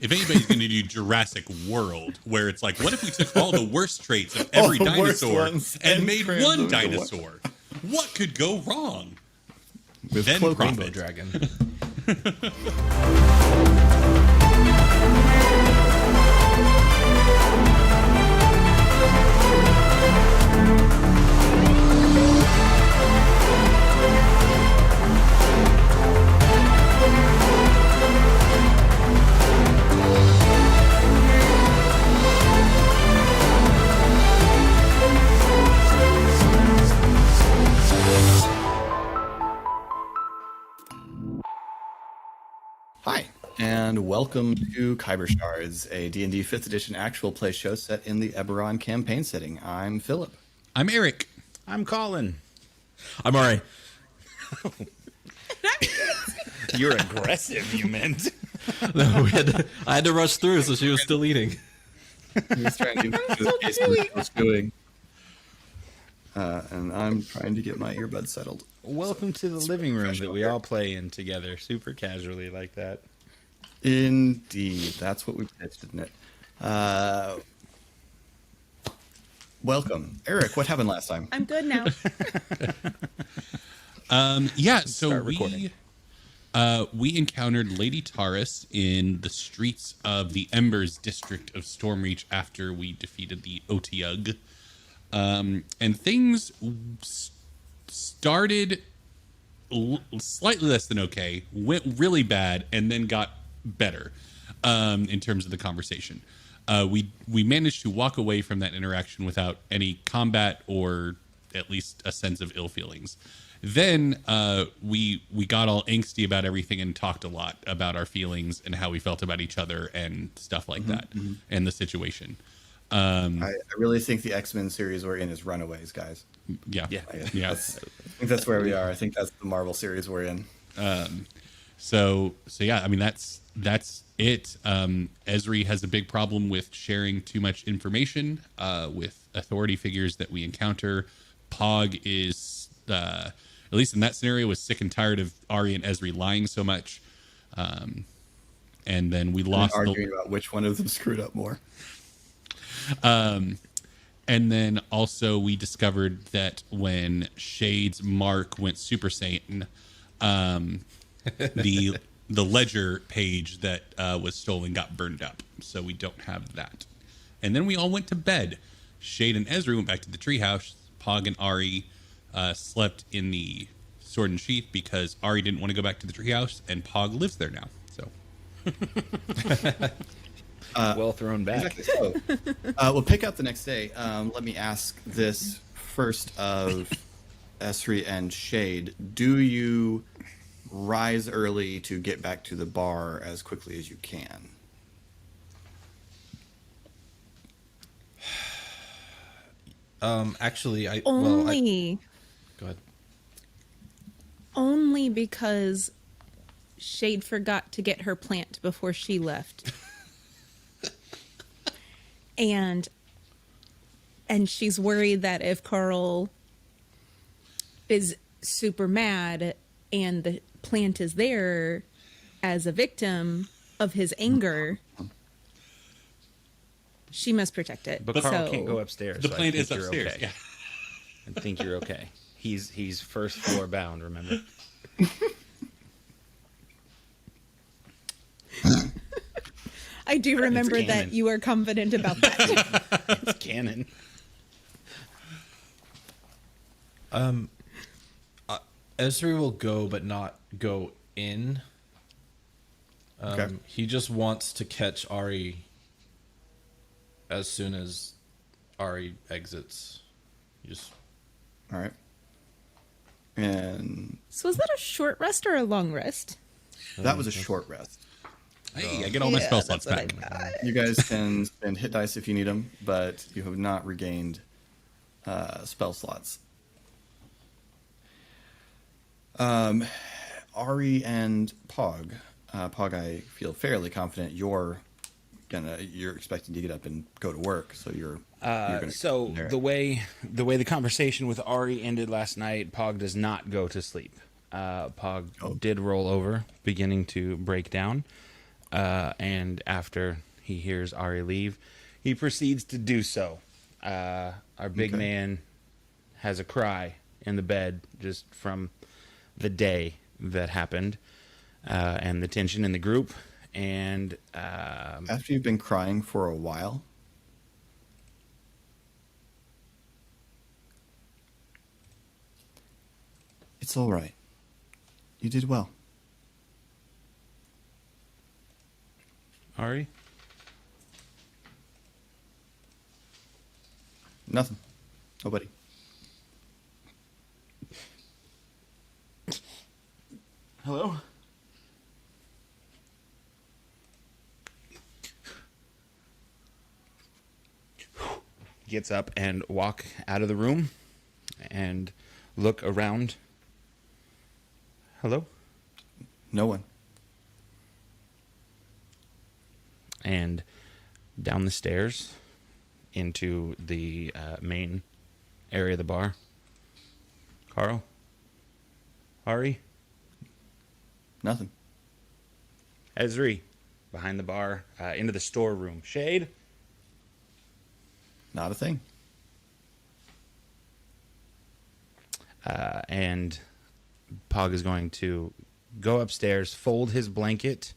If anybody's going to do Jurassic World, where it's like, what if we took all the worst traits of every dinosaur and made one dinosaur? What could go wrong? With Then Cloak profit. Rainbow Dragon. Hi, and welcome to Khyber Shards, a D&D 5th edition actual play show set in the Eberron campaign setting. I'm Philip. I'm Eric. I'm Colin. I'm Ari. You're aggressive, you meant. No, I had to rush through, so she was still eating. He was trying to do doing. And I'm trying to get my earbuds settled. Welcome to the living room that we all play in together, super casually like that. Indeed, that's what we pitched, isn't it? Welcome. Eric, what happened last time? I'm good now. So we encountered Lady Taurus in the streets of the Embers district of Stormreach after we defeated the Otiug. And things started slightly less than okay, went really bad, and then got better in terms of the conversation. We managed to walk away from that interaction without any combat or at least a sense of ill feelings. Then we got all angsty about everything and talked a lot about our feelings and how we felt about each other and stuff like that and the situation. I really think the X-Men series we're in is Runaways, guys. Yeah. I think that's where we are. I think that's the Marvel series we're in. So yeah, I mean that's it. Esri has a big problem with sharing too much information with authority figures that we encounter. Pog is at least in that scenario was sick and tired of Ari and Esri lying so much. And then we lost arguing about which one of them screwed up more. And then also we discovered that when Shade's mark went Super Saiyan, the ledger page that was stolen got burned up, so we don't have that. And then we all went to bed. Shade and Ezra went back to the treehouse. Pog and Ari slept in the Sword and Sheath because Ari didn't want to go back to the treehouse, and Pog lives there now. So. Well thrown back. Exactly so. We'll pick up the next day. Let me ask this first of Esri and Shade. Do you rise early to get back to the bar as quickly as you can? Actually, Only go ahead. only because Shade forgot to get her plant before she left. And she's worried that if Carl is super mad and the plant is there as a victim of his anger, she must protect it. But Carl can't go upstairs. The so plant I think is you're upstairs. okay. Yeah. I think you're okay. He's first floor bound, remember? I do remember canon. that you are confident about that. It's canon. Esri will go, but not go in. Okay. He just wants to catch Ari as soon as Ari exits. All right. And So was that a short rest or a long rest? that was a short rest. Hey, I get all my spell slots that's what back. I thought. You guys can spend hit dice if you need them, but you have not regained spell slots. Ari and Pog. Pog, I feel fairly confident you're expecting to get up and go to work, so you're gonna So the way the conversation with Ari ended last night, Pog does not go to sleep. Pog did roll over, beginning to break down. And after he hears Ari leave, he proceeds to do so. Our big man has a cry in the bed just from the day that happened and the tension in the group. And After you've been crying for a while, it's all right. You did well. Ari? Nothing. Nobody. Hello? Gets up and walk out of the room and look around. Hello? No one. And down the stairs into the main area of the bar. Carl? Ari? Nothing. Ezri? Behind the bar, into the storeroom. Shade? Not a thing. And Pog is going to go upstairs, fold his blanket,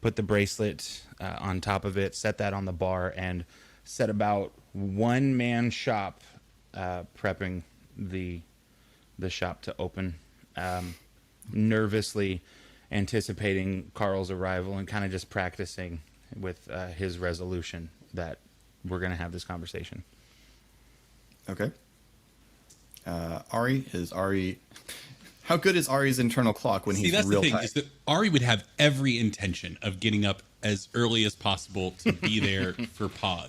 put the bracelet on top of it, set that on the bar, and set about one-man shop, prepping the shop to open, nervously anticipating Carl's arrival and kind of just practicing with his resolution that we're going to have this conversation. Okay. Ari. How good is Ari's internal clock when See, he's that's real the thing, time? is that Ari would have every intention of getting up as early as possible to be there for Pog.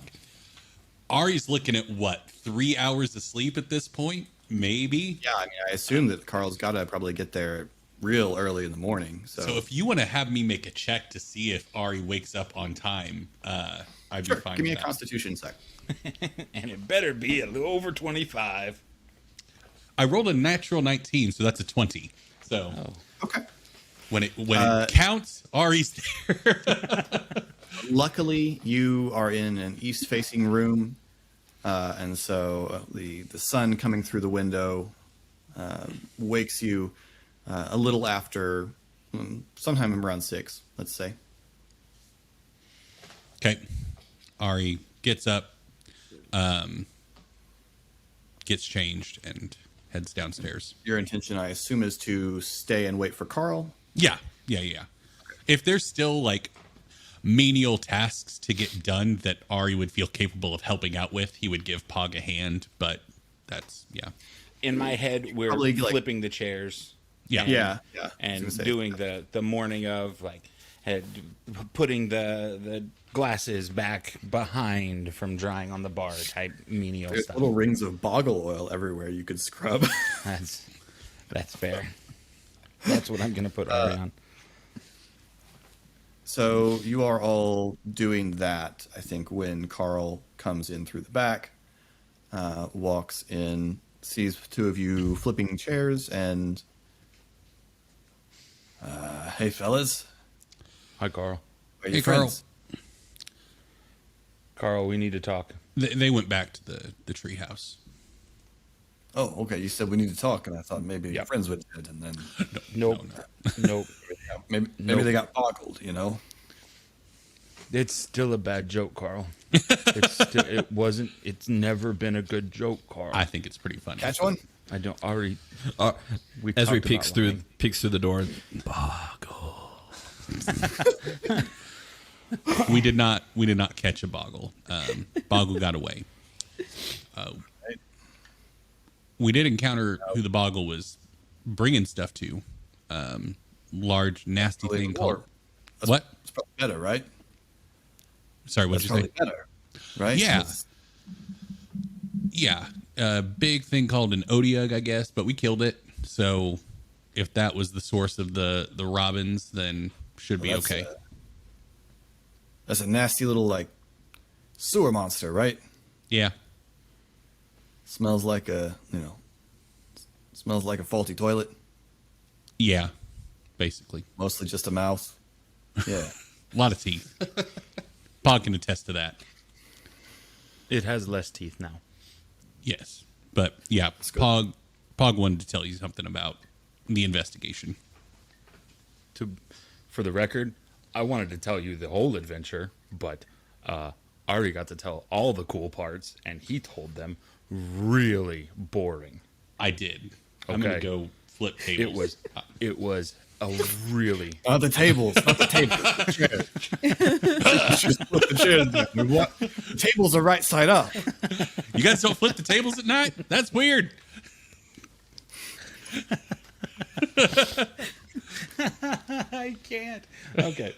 Ari's looking at, what, 3 hours of sleep at this point? Maybe? Yeah, I mean, I assume that Carl's got to probably get there real early in the morning. So if you want to have me make a check to see if Ari wakes up on time, I'd sure, be fine give me a with that. Constitution check. And it better be a little over 25. I rolled a natural 19, so that's a 20. So Okay. when it counts, Ari's there. Luckily, you are in an east-facing room, and so the sun coming through the window wakes you a little after, sometime around 6, let's say. Okay. Ari gets up, gets changed, and heads downstairs. Your intention, I assume, is to stay and wait for Carl. Yeah. If there's still like menial tasks to get done that Ari would feel capable of helping out with, he would give Pog a hand, but that's, yeah. In my head, we're Probably, like- flipping the chairs. Yeah. And, Yeah. I And was gonna say, doing the morning of, like, putting the glasses back behind from drying on the bar type menial there's stuff. little rings of boggle oil everywhere you could scrub. That's fair. That's what I'm going to put Ari on. So you are all doing that, I think, when Carl comes in through the back, walks in, sees the two of you flipping chairs, and hey, fellas. Hi, Carl. Are you Hey, Carl. friends? Carl, we need to talk. They went back to the treehouse. Oh, okay. You said we need to talk, and I thought maybe Yep. friends with Ed, and then Nope. Nope. maybe Nope. they got boggled, you know? It's still a bad joke, Carl. It's never been a good joke, Carl. I think it's pretty funny. Catch one? I don't already. We Ezri talked peeks about through lying. peeks through the door. We did not catch a Boggle. Boggle got away. We did encounter who the Boggle was bringing stuff to. Large, nasty thing called... What? It's probably better, right? Sorry, what'd It's you say? probably better, right? Yeah. 'Cause- Yeah. A big thing called an Odiug, I guess, but we killed it. So if that was the source of the robins, then should be that's, okay. That's a nasty little, like, sewer monster, right? Yeah. Smells like smells like a faulty toilet. Yeah. Basically. Mostly just a mouse. Yeah. A lot of teeth. Pog can attest to that. It has less teeth now. Yes. But yeah, Pog wanted to tell you something about the investigation. For the record, I wanted to tell you the whole adventure, but Ari got to tell all the cool parts, and he told them really boring. I did. I'm going to Okay. go flip tables. It was a really Not the tables. Not the tables. The chairs. Just flip the chairs down. What? The tables are right side up. You guys don't flip the tables at night? That's weird. I can't. Okay.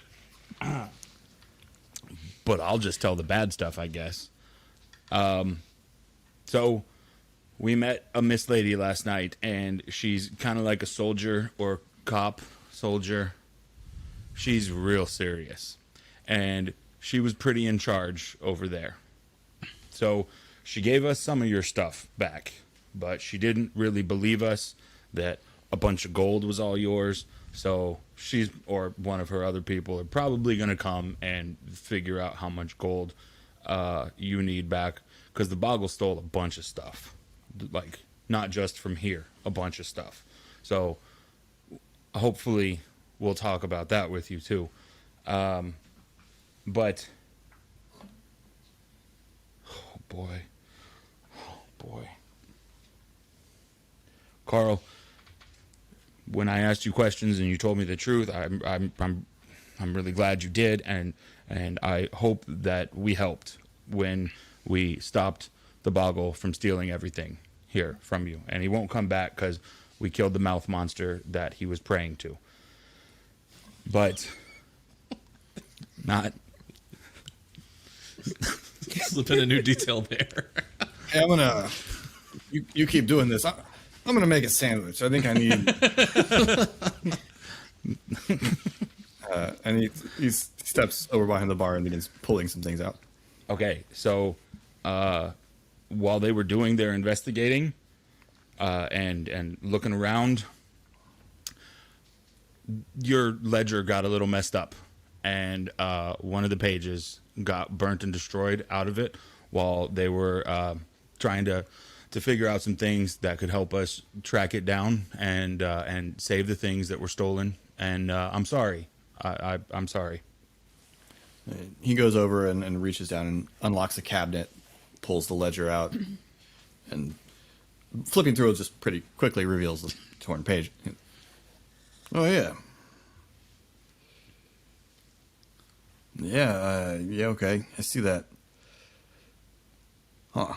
But I'll just tell the bad stuff, I guess. So we met a Miss Lady last night, and she's kind of like a soldier or cop soldier. She's real serious. And she was pretty in charge over there. So she gave us some of your stuff back, but she didn't really believe us that a bunch of gold was all yours. So she's, or one of her other people, are probably going to come and figure out how much gold you need back, because the Boggle stole a bunch of stuff, like not just from here, a bunch of stuff. So hopefully we'll talk about that with you too. But oh boy, Carl, when I asked you questions and you told me the truth, I'm really glad you did, and I hope that we helped when we stopped the Boggle from stealing everything here from you. And he won't come back because we killed the mouth monster that he was praying to. But not. Slip in a new detail there. Hey, I'm gonna. You keep doing this. I'm gonna make a sandwich. I think I need. And he steps over behind the bar and begins pulling some things out. Okay, so while they were doing their investigating and looking around, your ledger got a little messed up, and one of the pages got burnt and destroyed out of it while they were trying to figure out some things that could help us track it down and save the things that were stolen. And I'm sorry. I'm sorry. He goes over and reaches down and unlocks a cabinet, pulls the ledger out, and flipping through it just pretty quickly reveals the torn page. Oh, yeah. Yeah, okay. I see that. Huh.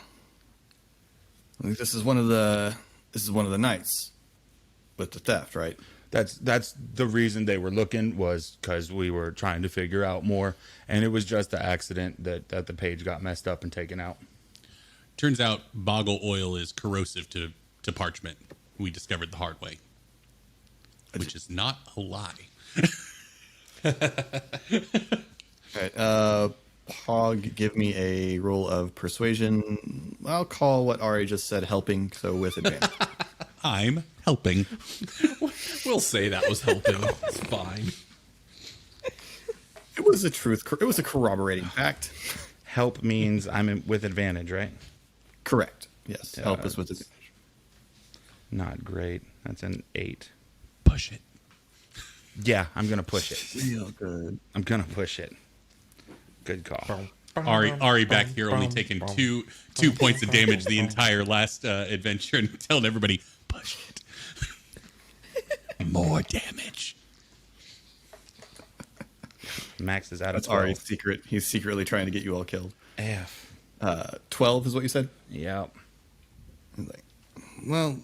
I think this is one of the nights with the theft, right? That's the reason they were looking, was because we were trying to figure out more, and it was just the accident that the page got messed up and taken out. Turns out Boggle oil is corrosive to parchment. We discovered the hard way, which is not a lie. All right. Pog, give me a roll of persuasion. I'll call what Ari just said helping, so with advantage. I'm helping. We'll say that was helping. It's fine. It was a truth. It was a corroborating fact. Help means with advantage, right? Correct. Yes. Help is with advantage. Not great. That's an 8. Push it. Yeah, I'm gonna push it. Real good. I'm gonna push it. Good call. Ari back here only taking two points of damage the entire last adventure, and telling everybody, push it. More damage. Max is out of That's 12. Ari's secret. He's secretly trying to get you all killed. F. 12 is what you said? Yep. He's like, well,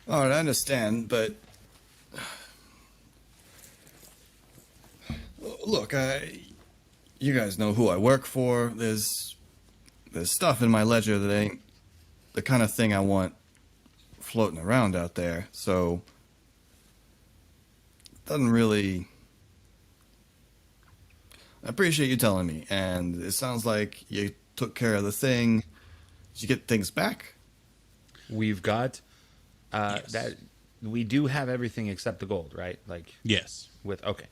all right, I understand, but look, you guys know who I work for. There's stuff in my ledger that ain't the kind of thing I want floating around out there. So doesn't really. I appreciate you telling me, and it sounds like you took care of the thing. Did you get things back? We've got Yes. that. We do have everything except the gold, right? Like Yes. Okay.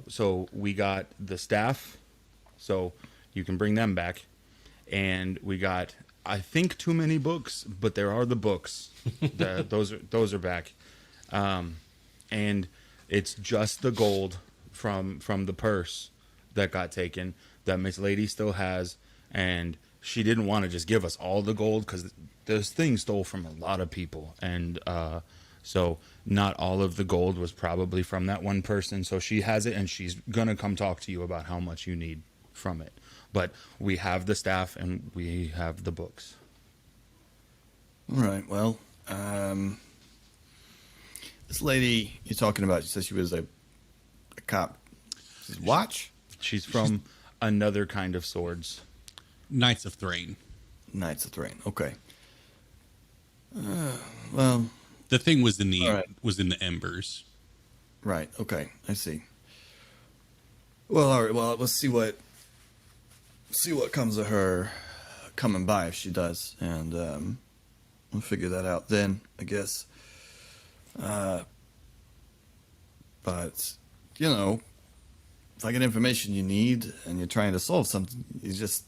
So we got the staff, so you can bring them back, and we got, I think, too many books, but there are the books. Those are back, and it's just the gold from the purse that got taken that Miss Lady still has, and she didn't want to just give us all the gold because this thing stole from a lot of people, and so not all of the gold was probably from that one person. So she has it, and she's gonna come talk to you about how much you need from it. But we have the staff and we have the books. All right. Well, this lady you're talking about, she said she was a cop. She's watch? She's from another kind of swords. Knights of Thrain. Knights of Thrain. Okay. Well, The thing was in the All right. embers. right. Okay. I see. Well, all right. Well, let's see what comes of her coming by if she does, and we'll figure that out then, I guess. But if I get information you need and you're trying to solve something, you just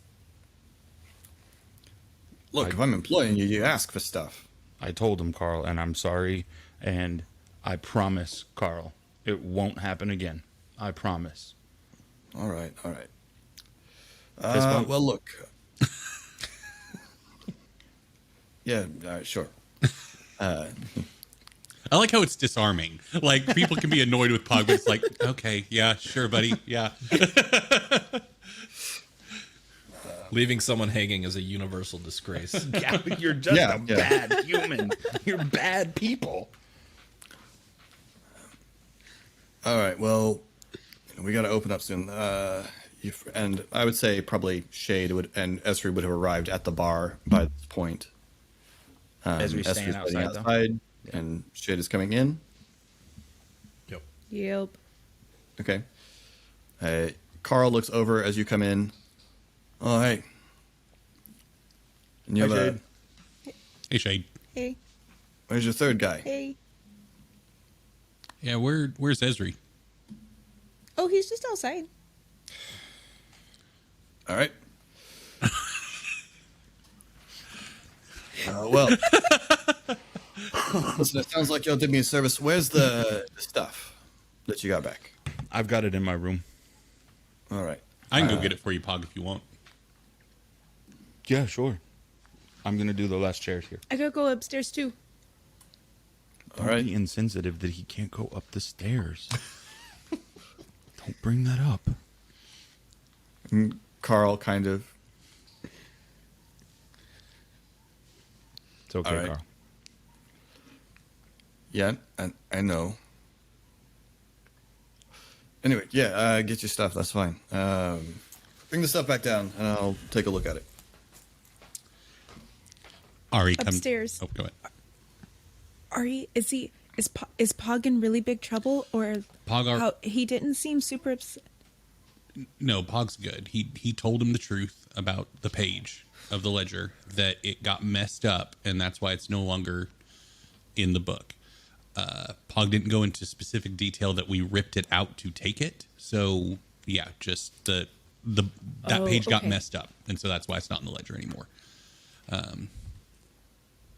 look. If I'm employing you, you ask for stuff. I told him, Carl, and I'm sorry, and I promise, Carl, it won't happen again. I promise. All right. All right. one? Well, look. Yeah. All right. Sure. I like how it's disarming. Like, people can be annoyed with Pog, but it's like, okay, yeah, sure, buddy, yeah. Leaving someone hanging is a universal disgrace. Yeah, you're just Yeah, a yeah. bad human. You're bad people. All right. Well, we got to open up soon. And I would say probably Shade and Esri would have arrived at the bar by this point. Esri's staying waiting outside, though? and Shade is coming in. Yep. Yep. Okay. Carl looks over as you come in. Oh, hey. And you Hi, have Shade. Hey, Shade. Hey. where's your third guy? Hey. Yeah, where's Esri? Oh, he's just outside. All right. Well, listen, it sounds like y'all did me a service. Where's the stuff that you got back? I've got it in my room. All right. I can go get it for you, Pog, if you want. Yeah, sure. I'm going to do the last chairs here. I gotta go upstairs too. All right. Be insensitive that he can't go up the stairs. Don't bring that up. Carl kind of. It's okay, All right. Carl. Yeah, I know. Anyway, yeah, get your stuff. That's fine. Bring the stuff back down, and I'll take a look at it. Ari, come Upstairs. Oh, go ahead. Ari, is Pog in really big trouble, or Pog, he didn't seem super upset? no, Pog's good. He told him the truth about the page of the ledger, that it got messed up, and that's why it's no longer in the book. Pog didn't go into specific detail that we ripped it out to take it. So yeah, just that page got okay. messed up, and so that's why it's not in the ledger anymore.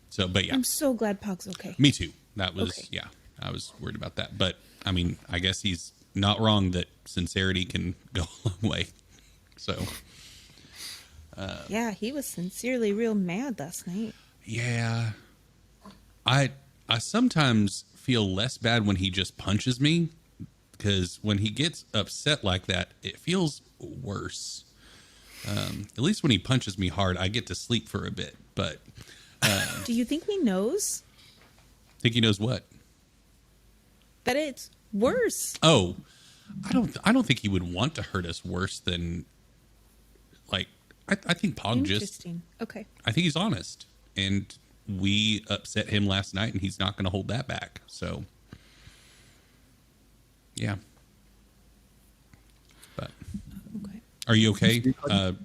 So, but yeah, I'm so glad Pog's okay. me too. That was Okay. yeah, I was worried about that, but I mean, I guess he's not wrong that sincerity can go a long way. So Yeah, he was sincerely real mad last night. yeah, I sometimes feel less bad when he just punches me, because when he gets upset like that, it feels worse. At least when he punches me hard, I get to sleep for a bit. But Do you think he knows I think he knows what. that it's worse? Oh, I don't think he would want to hurt us worse than like. I think Pog just. Interesting. Okay. I think he's honest, and we upset him last night, and he's not going to hold that back. So, yeah. But Okay. are you okay?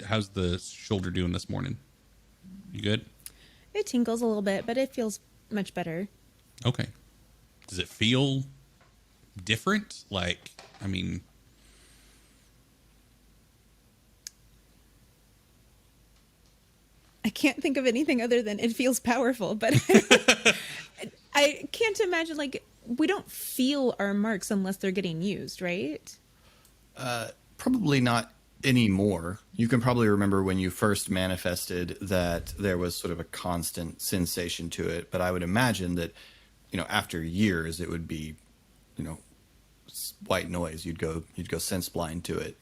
How's the shoulder doing this morning? You good? It tingles a little bit, but it feels much better. Okay. Does it feel different? Like, I mean, I can't think of anything other than it feels powerful, but I can't imagine, like, we don't feel our marks unless they're getting used, right? Probably not anymore. You can probably remember when you first manifested that there was sort of a constant sensation to it, but I would imagine that, after years it would be, white noise. You'd go sense blind to it.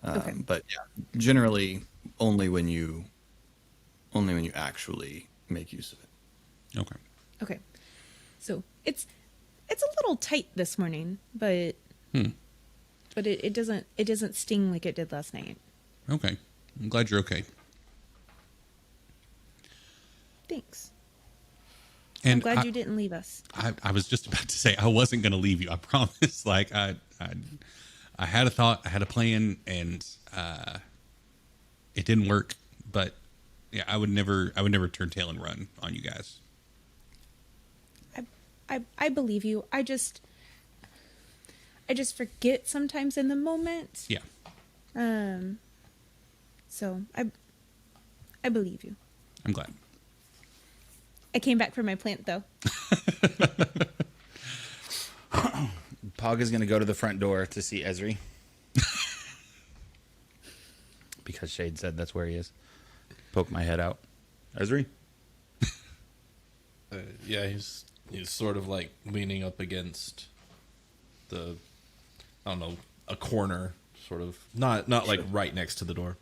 Okay. But yeah, generally only when you actually make use of it. okay. Okay. So it's a little tight this morning, but it doesn't sting like it did last night. Okay. I'm glad you're okay. Thanks. And I'm glad you didn't leave us. I was just about to say I wasn't going to leave you. I promise. Like I had a thought, I had a plan, and it didn't work. But yeah, I would never turn tail and run on you guys. I believe you. I just forget sometimes in the moment. Yeah, So I believe you. I'm glad. I came back for my plant though. Pog is going to go to the front door to see Esri. Because Shade said that's where he is. Poke my head out. Esri? Yeah, he's sort of like leaning up against the, I don't know, a corner, sort of not like right next to the door.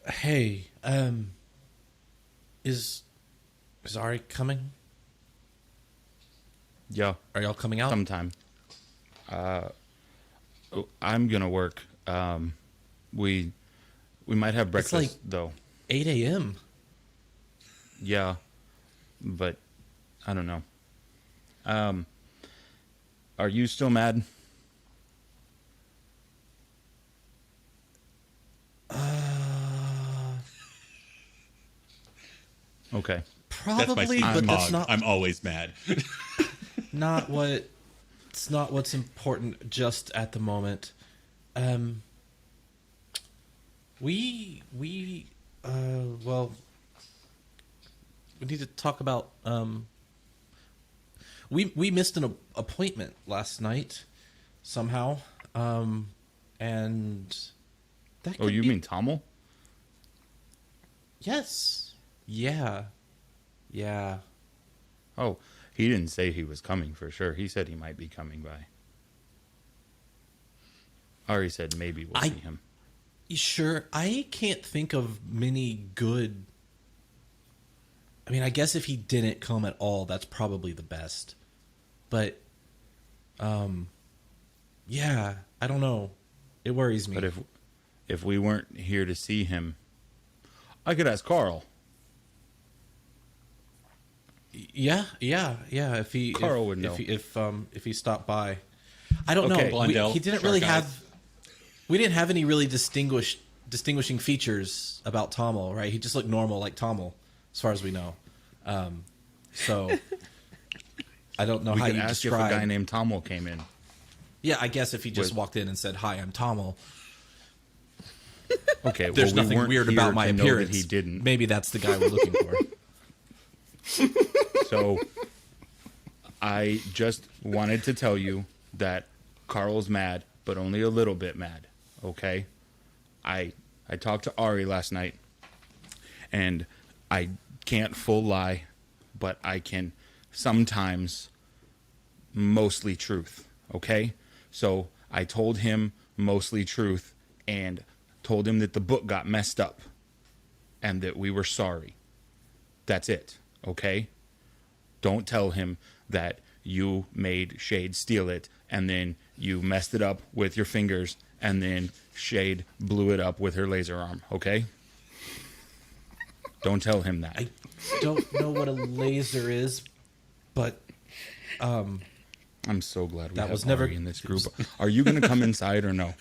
Hey, is Ari coming? Yeah. Are y'all coming out? Sometime. I'm going to work. We might have breakfast, like though. 8 a.m. Yeah. But I don't know. Are you still mad? Okay. Probably, that's my but Pog. that's not I'm always mad. not what. It's not what's important just at the moment. We well, we need to talk about we missed an appointment last night somehow, and that Oh, could you be- mean Tommel? yes, yeah. Oh, he didn't say he was coming for sure. He said he might be coming by. Ari said maybe we'll see him. Sure, I can't think of many good. I mean, I guess if he didn't come at all, that's probably the best. But, yeah, I don't know. It worries me. But if we weren't here to see him, I could ask Carl. Yeah. If he Carl if, would know. if he stopped by, I don't Okay, know. Blondell, He didn't Shark really Eyes. have. We didn't have any really distinguishing features about Tommel, right? He just looked normal like Tommel, as far as we know. So I don't know We how could you ask if describe. a guy named Tommel came in. Yeah, I guess if he just Would- walked in and said, "Hi, I'm Tommel," Okay, there's well, we nothing weren't weird here about my to know appearance. that he didn't. Maybe that's the guy we're looking for. So I just wanted to tell you that Carl's mad, but only a little bit mad. Okay? I talked to Ari last night, and I can't full lie, but I can sometimes mostly truth. Okay? So I told him mostly truth and told him that the book got messed up and that we were sorry. That's it. Okay? Don't tell him that you made Shade steal it and then you messed it up with your fingers and then Shade blew it up with her laser arm, okay? Don't tell him that. I don't know what a laser is, but I'm so glad we That have was never- Ari in this group. Are you going to come inside or no?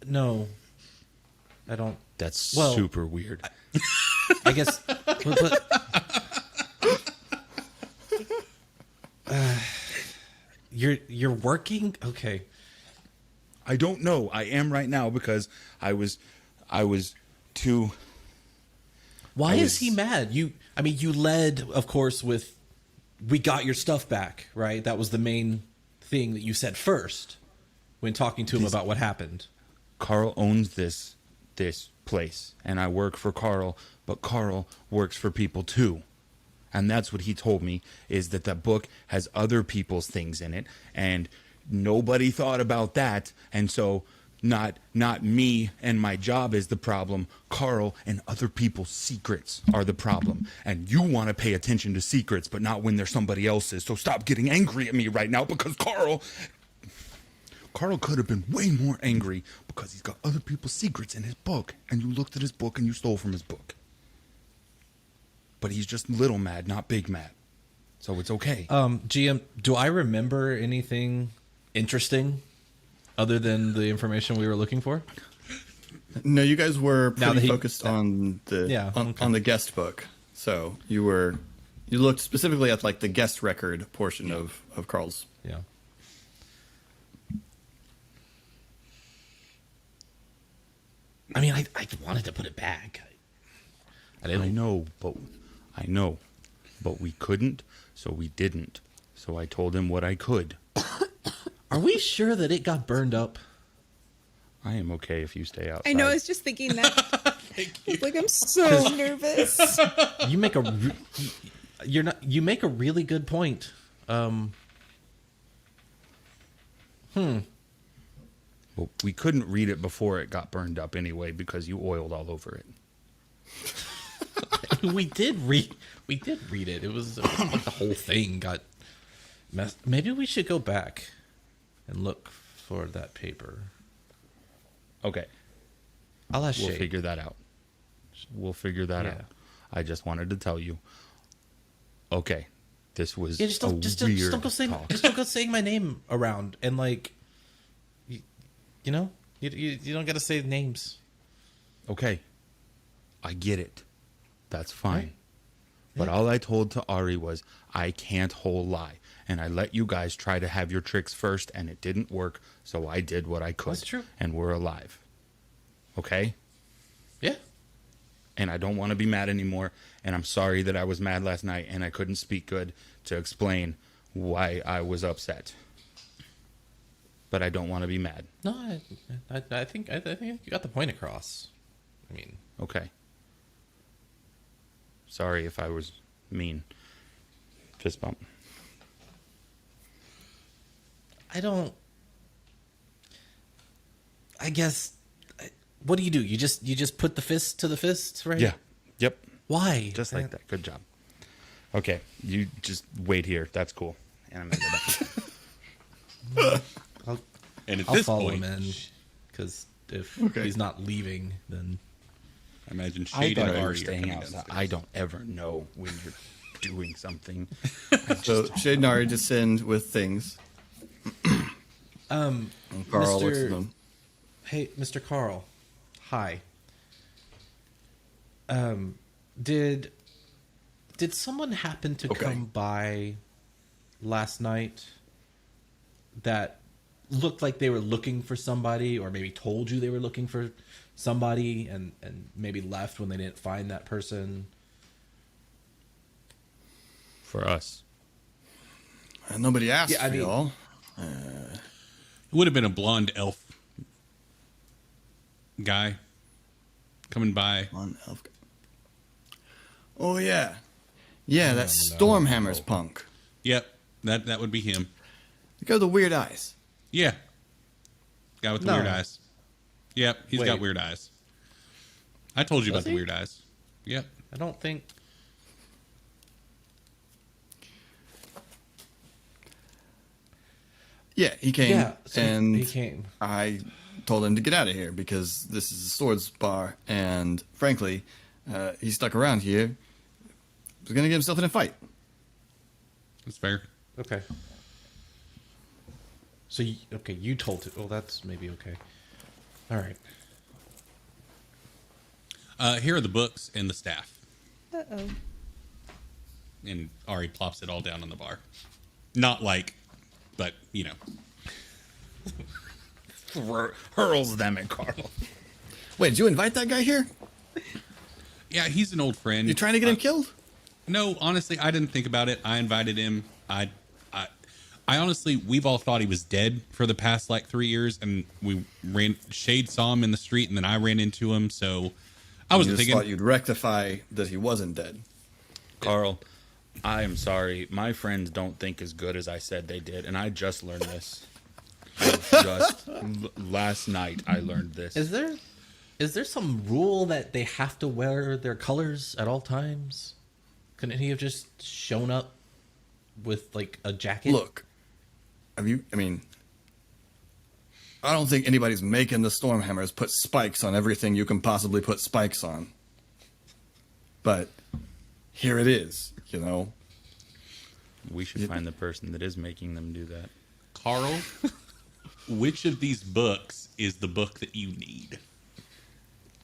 no, I don't. That's Well, super weird. I guess. but You're working? Okay. I don't know. I am right now because I was too. Why I is was- he mad? You led, of course, with we got your stuff back, right? That was the main thing that you said first when talking to him about what happened. Carl owns this place, and I work for Carl, but Carl works for people too. And that's what he told me, is that that book has other people's things in it, and nobody thought about that. And so not me and my job is the problem. Carl and other people's secrets are the problem. And you want to pay attention to secrets, but not when they're somebody else's. So stop getting angry at me right now, because Carl could have been way more angry because he's got other people's secrets in his book, and you looked at his book and you stole from his book. But he's just little mad, not big mad. So it's okay. GM, do I remember anything interesting other than the information we were looking for? No, you guys were Now that pretty he- focused on the okay. on the guest book. So you looked specifically at like the guest record portion of Carl's. Yeah. I mean, I wanted to put it back. I didn't. I know, but we couldn't, so we didn't. So I told him what I could. Are we sure that it got burned up? I am okay if you stay outside. I know. I was just thinking that. It's like I'm so nervous. You make you make a really good point. Well, we couldn't read it before it got burned up anyway because you oiled all over it. we did read it. It was like the whole thing got messed. Maybe we should go back and look for that paper. Okay, I'll ask we'll Shade. figure that out. We'll figure that Yeah. out. I just wanted to tell you. Okay, this was Yeah, just a don't, just weird don't go saying talk. just don't go saying my name around and like, you know, you don't got to say names. Okay, I get it. That's fine. Right. But Yeah. all I told to Ari was, I can't whole lie. And I let you guys try to have your tricks first, and it didn't work, so I did what I could. That's true. And we're alive. Okay? Yeah. And I don't want to be mad anymore, and I'm sorry that I was mad last night, and I couldn't speak good to explain why I was upset. But I don't want to be mad. No, I think you got the point across. I mean, Okay. Sorry if I was mean. Fist bump. I guess. What do? You just put the fist to the fist, right? Yeah. Yep. Why? Just like that. Good job. Okay, you just wait here. That's cool. And I'm gonna go back. And at I'll this follow point, him in because if Okay. he's not leaving, then I imagine I Shade thought and you were Ari are staying coming outside. downstairs. I don't ever know when you're doing something. So Shade and Ari descend with things. And Carl looks Mr. at them. Hey, Mr. Carl. Hi. Did someone happen to Okay. come by last night that looked like they were looking for somebody, or maybe told you they were looking for somebody and maybe left when they didn't find that person? For us. Nobody asked Yeah, I for mean- y'all. It would have been a blonde elf guy coming by. One elf. Oh yeah, yeah. That's Stormhammer's punk. Yep, that would be him. The guy with the weird eyes. Yeah, guy with the No. weird eyes. Yep, he's got Wait. weird eyes. I told you Does about the he? weird eyes. Yep. I don't think. Yeah, he came. Yeah, so and he came. I told him to get out of here because this is a swords bar, and frankly, he stuck around here. Was gonna get himself in a fight. That's fair. Okay. So, you told it. Well, that's maybe okay. All right. Here are the books and the staff. Uh-oh. And Ari plops it all down on the bar. Not like, but Hurls them at Carl. Wait, did you invite that guy here? Yeah, he's an old friend. You trying to get him killed? No, honestly, I didn't think about it. I invited him. I honestly, we've all thought he was dead for the past like 3 years, and Shade saw him in the street, and then I ran into him. So I wasn't You just thinking. thought you'd rectify that he wasn't dead. Carl, I am sorry. My friends don't think as good as I said they did, and I just learned this. Last night I learned this. Is there some rule that they have to wear their colors at all times? Couldn't he have just shown up with like a jacket? Look, I don't think anybody's making the Stormhammers put spikes on everything you can possibly put spikes on. But here it is, We should find the person that is making them do that. Carl, which of these books is the book that you need?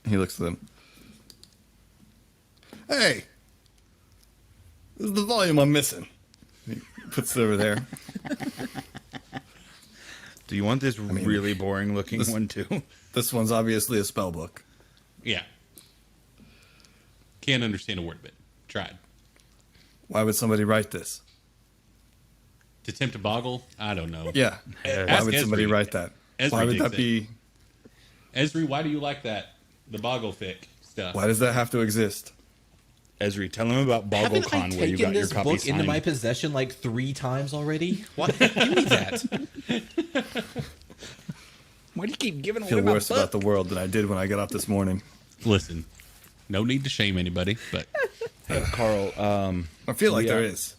He looks at them. Hey, this is the volume I'm missing. He puts it over there. Do you want this really boring looking one too? This one's obviously a spell book. Yeah. Can't understand a word of it. Tried. Why would somebody write this? To tempt a boggle? I don't know. Yeah. Why Ask would somebody Esri. write that? Esri Why would digs that be? Esri, why do you like that? The boggle fic stuff. Why does that have to exist? Esri, tell him about Haven't I BoggleCon where you taken got your this copy book signed. into my possession like 3 times already? What? Give me that. Why do you keep giving I away feel my worse book? about the world than I did when I got up this morning. Listen, no need to shame anybody, but Hey, Carl, I feel like Yeah. there is.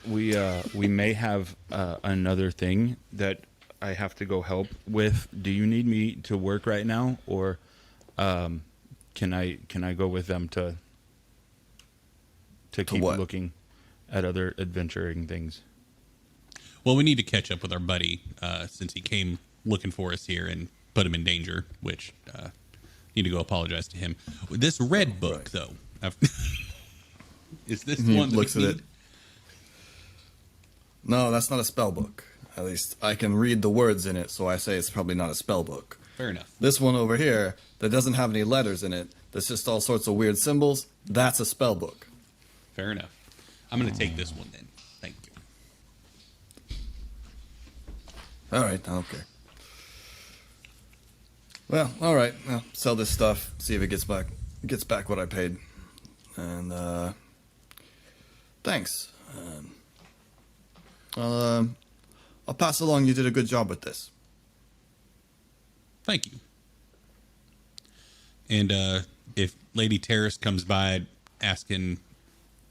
we may have another thing that I have to go help with. Do you need me to work right now, or can I go with them to keep what? looking at other adventuring things? well, we need to catch up with our buddy since he came looking for us here and put him in danger, which need to go apologize to him. This red book, Right. though, is this He one that looks we at need? it. No, that's not a spell book. At least I can read the words in it, so I say it's probably not a spell book. Fair enough. This one over here that doesn't have any letters in it, that's just all sorts of weird symbols, that's a spell book. Fair enough. I'm going to take this one then. Thank you. All right, I don't care. Well, all right. Well, sell this stuff. See if it gets back what I paid. And thanks. I'll pass along. You did a good job with this. Thank you. And if Lady Terrace comes by asking,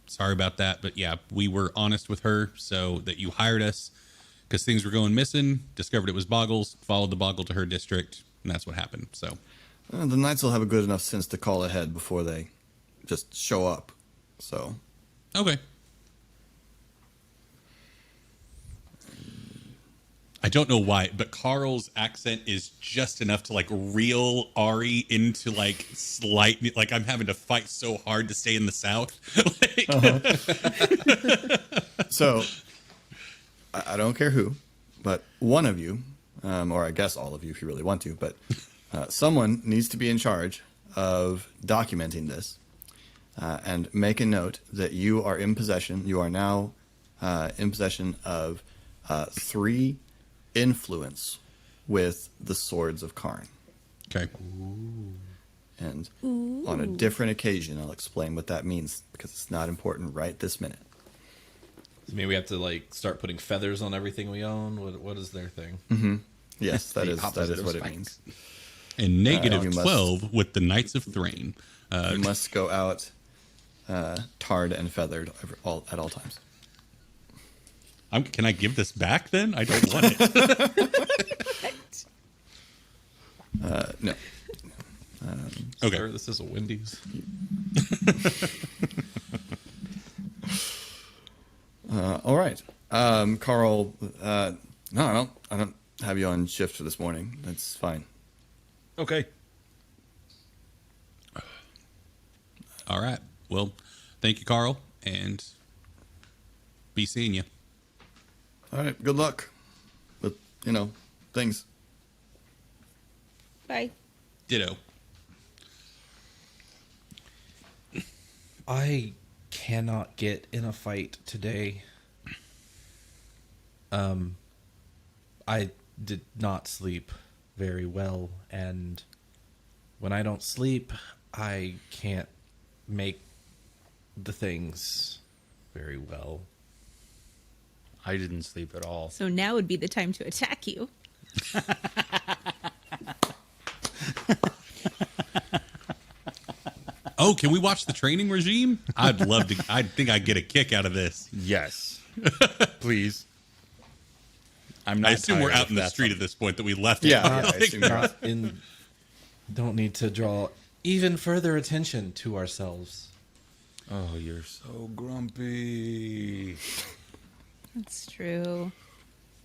sorry about that, but yeah, we were honest with her so that you hired us because things were going missing, discovered it was Boggles, followed the Boggle to her district, and that's what happened. So, The knights will have a good enough sense to call ahead before they just show up. So, okay. I don't know why, but Carl's accent is just enough to like reel Ari into like slight, like I'm having to fight so hard to stay in the South. so I don't care who, but one of you, or I guess all of you if you really want to, but someone needs to be in charge of documenting this and make a note that you are in possession. You are now in possession of 3 influence with the swords of Karn. Okay. And on a different occasion, I'll explain what that means because it's not important right this minute. Maybe we have to like start putting feathers on everything we own. What is their thing? Yes, that The is opposite of what it spikes. means. And negative you must- 12 with the Knights of Thrain. You must go out tarred and feathered at all times. Can I give this back then? I don't want it. No. Okay. Sir, this is a Wendy's. All right, Carl. No, I don't have you on shift for this morning. That's fine. Okay. All right. Well, thank you, Carl, and be seeing you. All right. Good luck with, things. Bye. Ditto. I cannot get in a fight today. I did not sleep very well, and when I don't sleep, I can't make the things very well. I didn't sleep at all. So now would be the time to attack you. Oh, can we watch the training regime? I'd love to. I think I'd get a kick out of this. Yes. Please. I'm I not assume we're tired out if in the that's street at this point that we left it. Yeah, I assume you're Not in, don't need to draw even further attention to ourselves. Oh, you're so grumpy. That's true.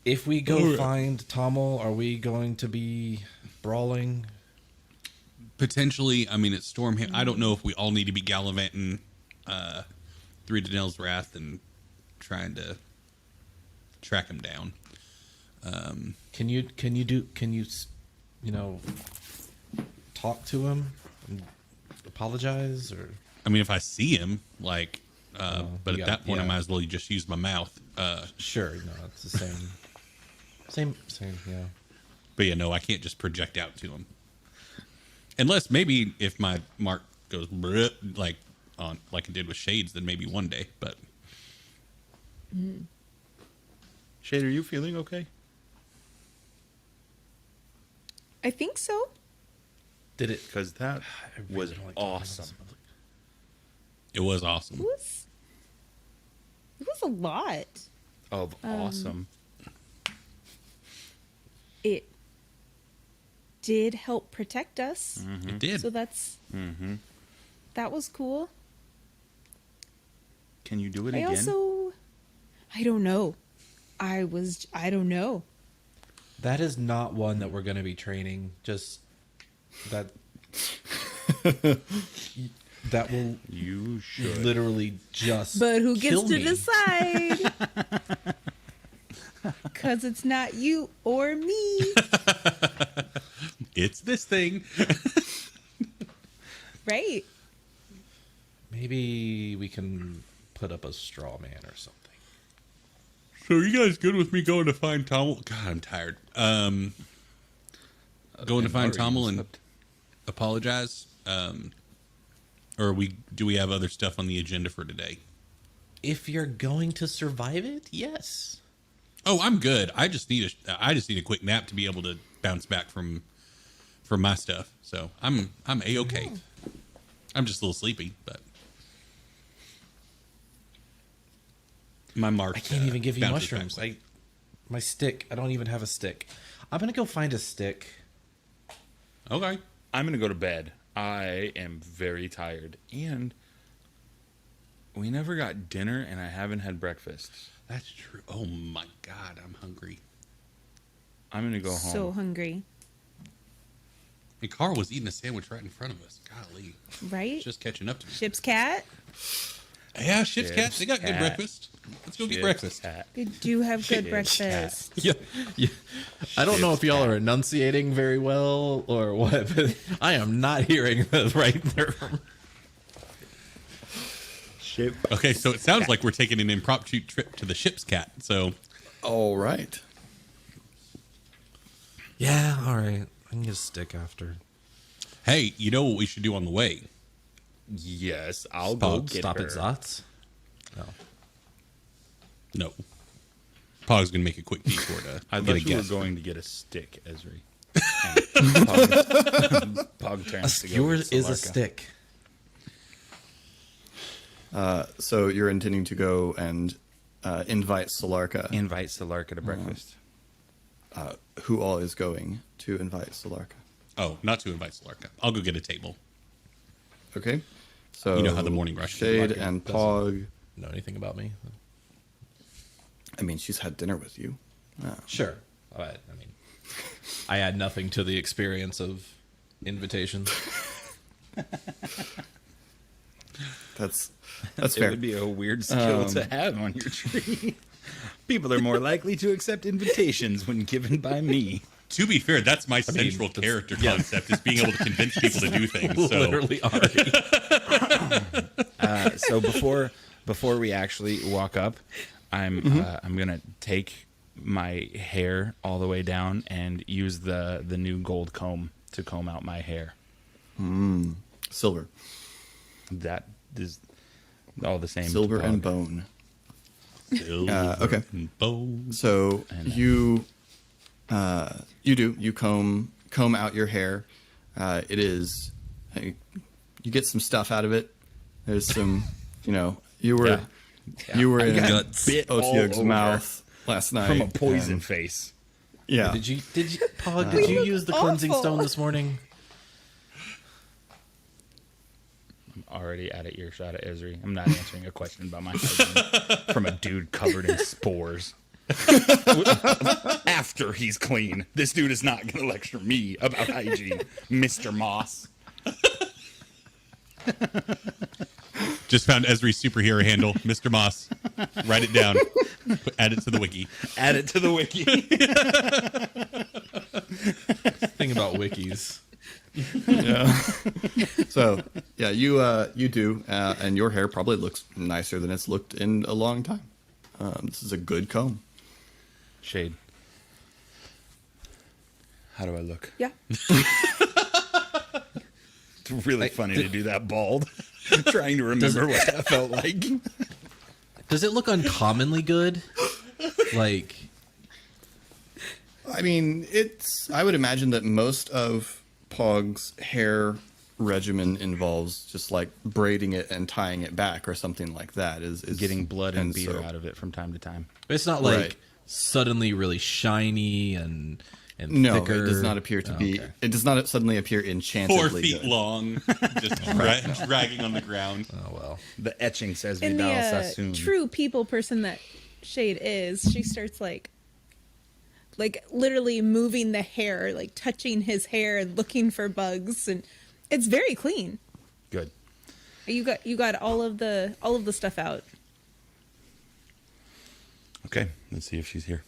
If we go find Tommel, are we going to be brawling? Potentially, I mean, it's Stormhand. I don't know if we all need to be gallivanting through Danelle's Wrath and trying to track him down. Can you talk to him and apologize, or I mean, if I see him, like, but you at got- that point, I yeah. might as well just use my mouth. sure, no, it's the same, yeah. But yeah, no, I can't just project out to him. Unless maybe if my mark goes bleh, like it did with Shades, then maybe one day. But Shade, are you feeling okay? I think so. Did it? Because that really was don't like talking about awesome. this. it was awesome. It was a lot. Of awesome. It did help protect us. It did. So that was cool. Can you do it I again? I don't know. I don't know. That is not one that we're going to be training. Just that. That will You should. literally just. But who gets kill to me. decide? Because it's not you or me. It's this thing. Right. Maybe we can put up a straw man or something. So are you guys good with me going to find Tommel? God, I'm tired. Going to find Tommel and apologize. Or do we have other stuff on the agenda for today? If you're going to survive it, yes. Oh, I'm good. I just need a quick nap to be able to bounce back from my stuff. So I'm a-okay. I'm just a little sleepy, but my mark. I can't even give you bounces back mushrooms. quick. My stick. I don't even have a stick. I'm gonna go find a stick. Okay. I'm going to go to bed. I am very tired. And we never got dinner, and I haven't had breakfast. That's true. Oh my God, I'm hungry. I'm going to go So home. hungry. And Carl was eating a sandwich right in front of us. Golly. Right? It's just catching up to me. Ship's cat. Yeah, Ship's Cat. Ship's They got good Cat. breakfast. Let's go get Shit's breakfast. cat. They do have good Ship's breakfast. Yeah. I don't know if y'all cat. are enunciating very well or what, but I am not hearing the right term. Ship. Okay, so it sounds like we're taking an impromptu trip to the Ship's Cat. So All right. Yeah, all right. I can get a stick after. hey, you know what we should do on the way? Yes, I'll go get Stop her. at Zot's? No. No. Pog's gonna make a quick detour to I get a thought you were guess. going to get a stick, Esri. Pog A turns to go skewer get is a Solarka. stick. So you're intending to go and invite Solarka. Invite Solarka to breakfast. Who all is going to invite Solarka? Oh, not to invite Solarka. I'll go get a table. Okay. So You know how the morning rush is. Shade Solarka and doesn't- Pog. Know anything about me? I mean, she's had dinner with you. Sure. I mean, I add nothing to the experience of invitations. That's It fair. would be a weird skill to have on your tree. People are more likely to accept invitations when given by me. To be fair, that's my central character concept is being able to convince people to do things. So Literally already. So before we actually walk up, I'm gonna take my hair all the way down and use the new gold comb to comb out my hair. Silver. That is all the same. Silver to and Pug. bone. Silver Okay. and bone. So you comb out your hair. It is you get some stuff out of it. There's some, you were in Guts. Bit all Otyug's over mouth last night from a poison and- face. Yeah. Did you, Pog, did you use the cleansing awful. stone this morning? Already out of earshot of Esri. I'm not answering a question about my hygiene from a dude covered in spores. After he's clean. This dude is not going to lecture me about hygiene, Mr. Moss. Just found Esri's superhero handle, Mr. Moss. Write it down. Add it to the wiki. Add it to the wiki. Thing about wikis. So yeah, you do, and your hair probably looks nicer than it's looked in a long time. This is a good comb. Shade. How do I look? Yeah. It's really funny to do that bald. Trying to remember what that felt like. Does it look uncommonly good? Like, I mean, I would imagine that most of Pog's hair regimen involves just like braiding it and tying it back or something like that. Is Getting blood and beer so- out of it from time to time. it's not like Right. suddenly really shiny and No, thicker. it does not appear to be. Okay. It does not suddenly appear enchantedly 4 feet good. long, just dragging on the ground. Oh well. The etching says And Vidal the Sassoon. true people person that Shade is, she starts like literally moving the hair, like touching his hair and looking for bugs, and it's very clean. Good. You got all of the stuff out. Okay, let's see if she's here.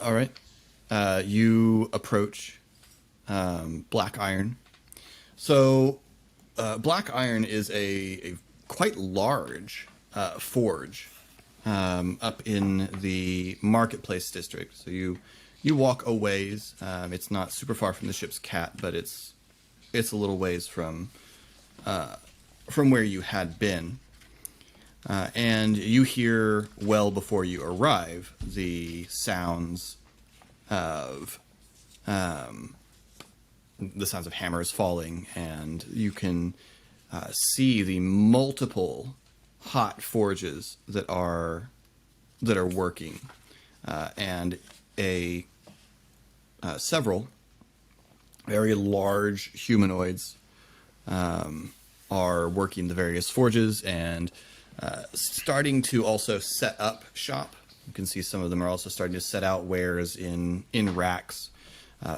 All right. You approach Black Iron. So, Black Iron is a quite large forge up in the marketplace district. So you walk a ways. It's not super far from the ship's cat, but it's a little ways from where you had been. And you hear well before you arrive the sounds of hammers falling, and you can see the multiple hot forges that are working, and several very large humanoids are working the various forges and starting to also set up shop. You can see some of them are also starting to set out wares in racks.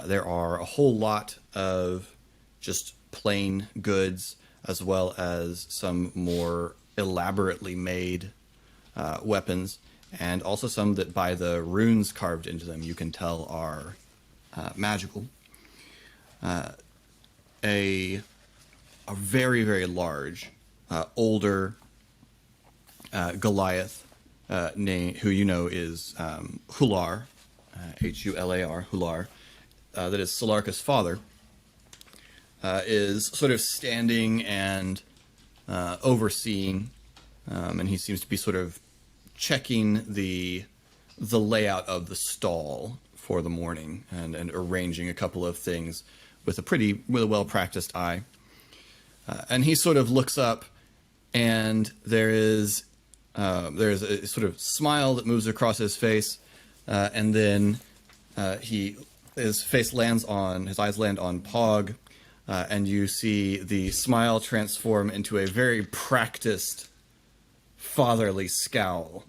There are a whole lot of just plain goods, as well as some more elaborately made weapons, and also some that by the runes carved into them you can tell are magical. A very, very large, older Goliath, who you know is Hular, Hular, Hular, that is Solarka's father, is sort of standing and overseeing, and he seems to be sort of checking the layout of the stall for the morning and arranging a couple of things with a well-practiced eye. And he sort of looks up, and there's a sort of smile that moves across his face, and then his eyes land on Pog, and you see the smile transform into a very practiced fatherly scowl.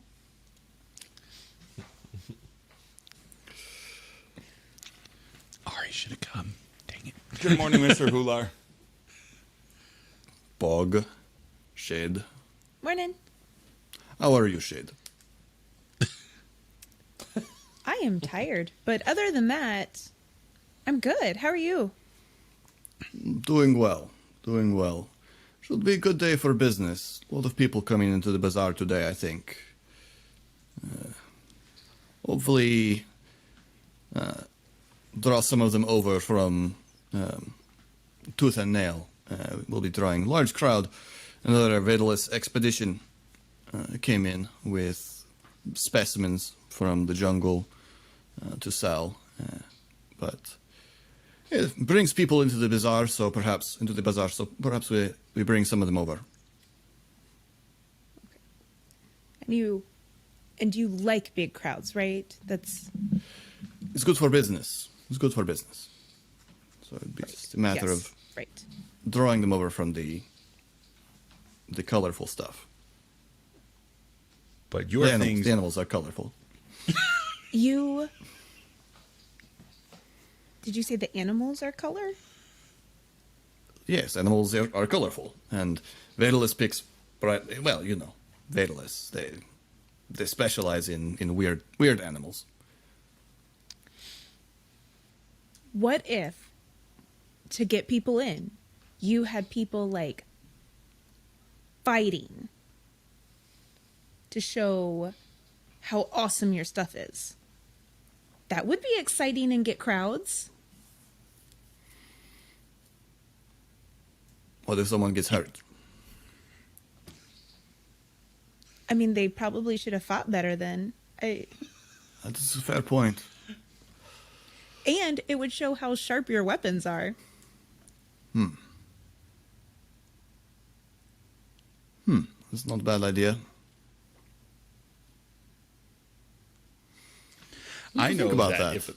Ari should have come. Dang it. Good morning, Mr. Hular. Pog, Shade, Morning. How are you, Shade? I am tired, but other than that, I'm good. How are you? Doing well. Doing well. Should be a good day for business. A lot of people coming into the bazaar today, I think. Hopefully, draw some of them over from Tooth and Nail. We'll be drawing large crowd. Another Vedalus expedition came in with specimens from the jungle to sell. But it brings people into the bazaar, so perhaps we bring some of them over. And you like big crowds, right? It's good for business. It's good for business. So it'd be just a matter Yes, of right. drawing them over from the colorful stuff. But your things, The animals are colorful. Did you say the animals are color? Yes, animals are colorful, and Vedalus picks bright. Well, you know, Vedalus. They specialize in weird animals. What if, to get people in, you had people like fighting to show how awesome your stuff is? That would be exciting and get crowds. What if someone gets hurt? I mean, they probably should have fought better then. That's a fair point. And it would show how sharp your weapons are. That's not a bad idea. I know Think about that. that.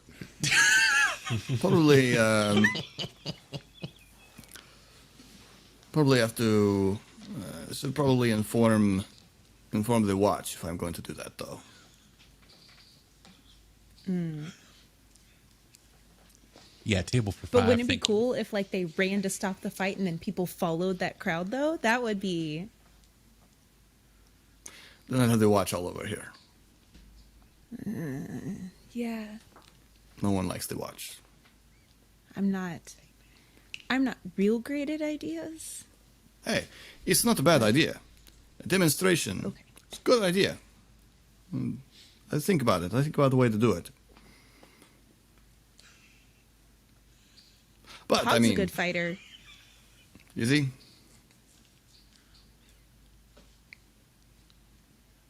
Probably, probably have to. Should probably inform the watch if I'm going to do that, though. Yeah, table for But five. wouldn't it be thank you. cool if like they ran to stop the fight and then people followed that crowd though? That would be Then I'd have the watch all over here. yeah. No one likes the watch. I'm not real great at ideas. Hey, it's not a bad idea. A demonstration. Okay. It's a good idea. I think about it. I think about the way to do it. But Hog's I mean, a good fighter. is he?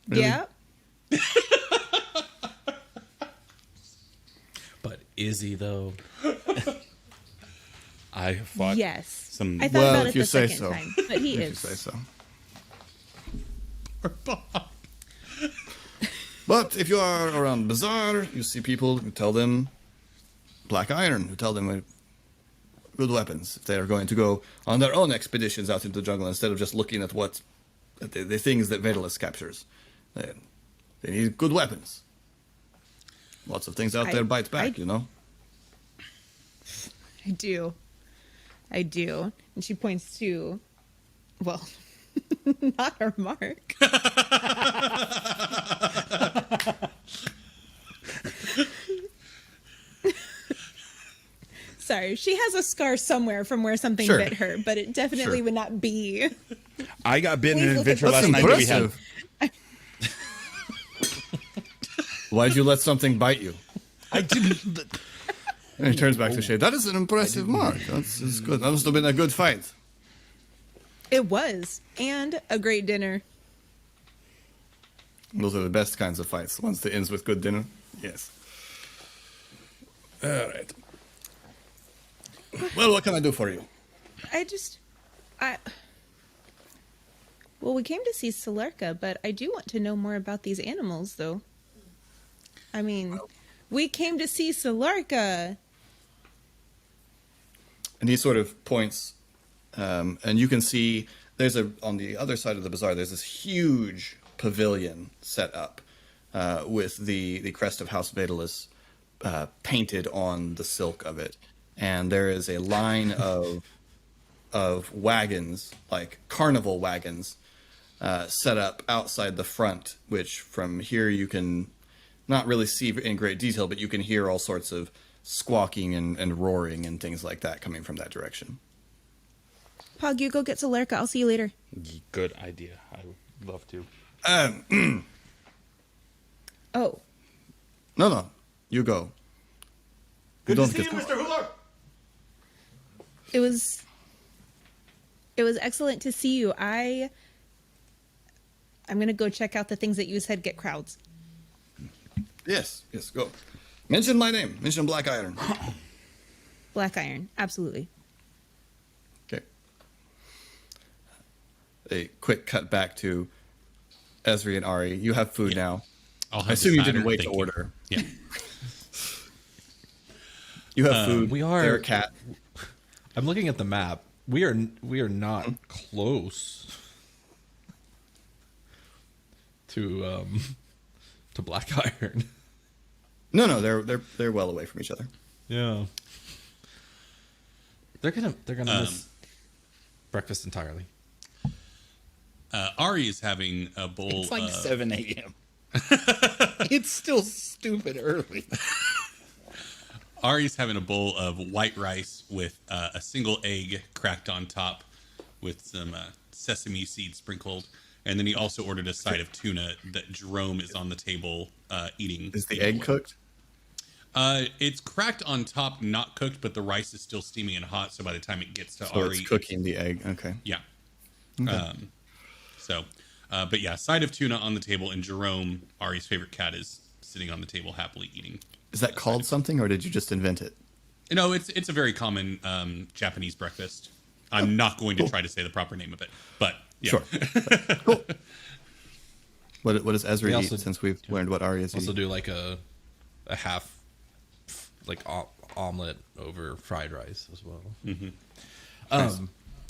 Really? Yeah. But is he though? I fought Yes. some. I thought Well, about if it you the say second so. time, but he If you is. say so. But if you are around bazaar, you see people who tell them black iron, who tell them good weapons if they are going to go on their own expeditions out into the jungle instead of just looking at the things that Vedalus captures. They need good weapons. Lots of things out there bite back, you know? I do. And she points to, well, not her mark. Sorry, she has a scar somewhere from where something Sure. bit her, but it definitely Sure. would not be. I got bitten in an Please look adventure at That's last night that we had. impressive. Why'd you let something bite you? I didn't. And he turns back to Shay. That is an impressive mark. That's good. That must have been a good fight. It was. And a great dinner. Those are the best kinds of fights. Ones that ends with good dinner. Yes. All right. Well, what can I do for you? Well, we came to see Solerka, but I do want to know more about these animals, though. I mean, we came to see Solerka. And he sort of points, and you can see on the other side of the bazaar, there's this huge pavilion set up with the crest of House Vedalus painted on the silk of it. And there is a line of wagons, like carnival wagons, set up outside the front, which from here you can not really see in great detail, but you can hear all sorts of squawking and roaring and things like that coming from that direction. Pog, you go get Solerka. I'll see you later. Good idea. I would love to. Oh, No, you go. Good You to don't see you, get- Mr. Hula. it was excellent to see you. I'm gonna go check out the things that you said get crowds. Yes, go. Mention my name. Mention Black Iron. Black Iron, absolutely. Okay. A quick cut back to Esri and Ari. You have food now. I'll have I assume the you didn't cider, wait to thank you. order. Yeah. You have food. we are- They're a cat. I'm looking at the map. We are not close to Black Iron. No, they're well away from each other. Yeah. They're gonna miss breakfast entirely. Ari is having a bowl. It's like of, 7 a.m. It's still stupid early. Ari's having a bowl of white rice with a single egg cracked on top with some sesame seed sprinkled. And then he also ordered a side of tuna that Jerome is on the table eating. Is the egg cooked? It's cracked on top, not cooked, but the rice is still steaming and hot. So by the time it gets to So Ari, it's cooking the egg. Okay. Yeah. But yeah, side of tuna on the table, and Jerome, Ari's favorite cat, is sitting on the table happily eating. Is that called something, or did you just invent it? No, it's a very common Japanese breakfast. I'm not going to try to say the proper name of it, but yeah. Sure. Cool. What does Ezra We eat? also- Since we've learned what Ari is Also eating. do like a half omelet over fried rice as well.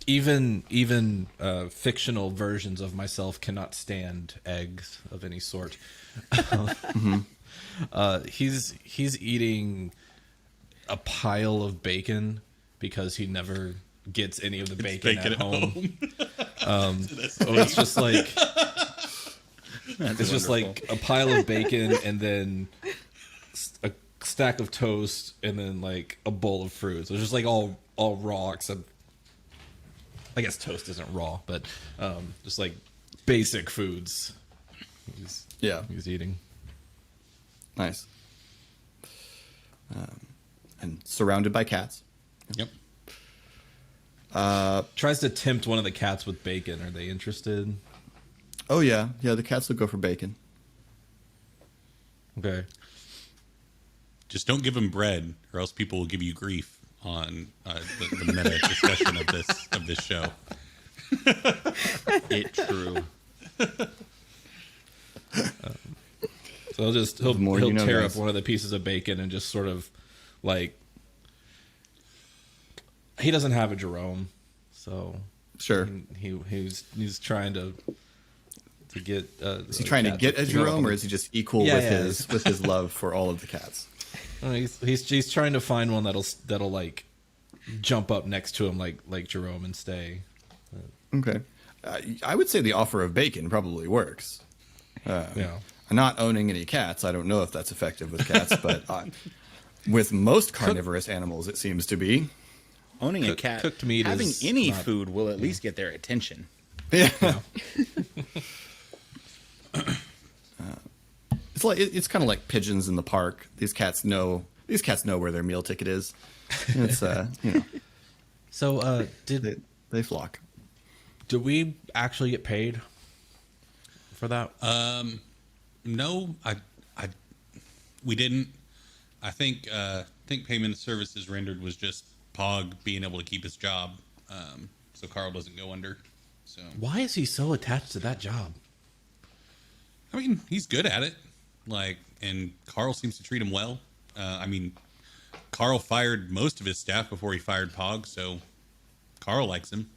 Even fictional versions of myself cannot stand eggs of any sort. He's eating a pile of bacon because he never gets any of the bacon at home. It's just like just like a pile of bacon and then a stack of toast and then like a bowl of fruit. So it's just like all raw except I guess toast isn't raw, but just like basic foods. He's eating. Nice. And surrounded by cats. Yep. Tries to tempt one of the cats with bacon. Are they interested? Oh yeah. The cats will go for bacon. Okay. Just don't give him bread, or else people will give you grief on the meta discussion of this show. True. So he'll more you know, tear guys. up one of the pieces of bacon and just sort of like he doesn't have a Jerome, so Sure. he's trying to get. Is he trying to get a Jerome, or is he just equal with his love for all of the cats? He's trying to find one that'll like jump up next to him like Jerome and stay. Okay. I would say the offer of bacon probably works. Yeah. Not owning any cats, I don't know if that's effective with cats, but with most carnivorous animals, it seems to be. Owning a cat, cooked meat having is any not- food will at least get their attention. Yeah. It's kind of like pigeons in the park. These cats know where their meal ticket is. It's So they flock. did we actually get paid for that? No, we didn't. I think payment of services rendered was just Pog being able to keep his job, so Carl doesn't go under. So Why is he so attached to that job? I mean, he's good at it. And Carl seems to treat him well. Carl fired most of his staff before he fired Pog, so Carl likes him.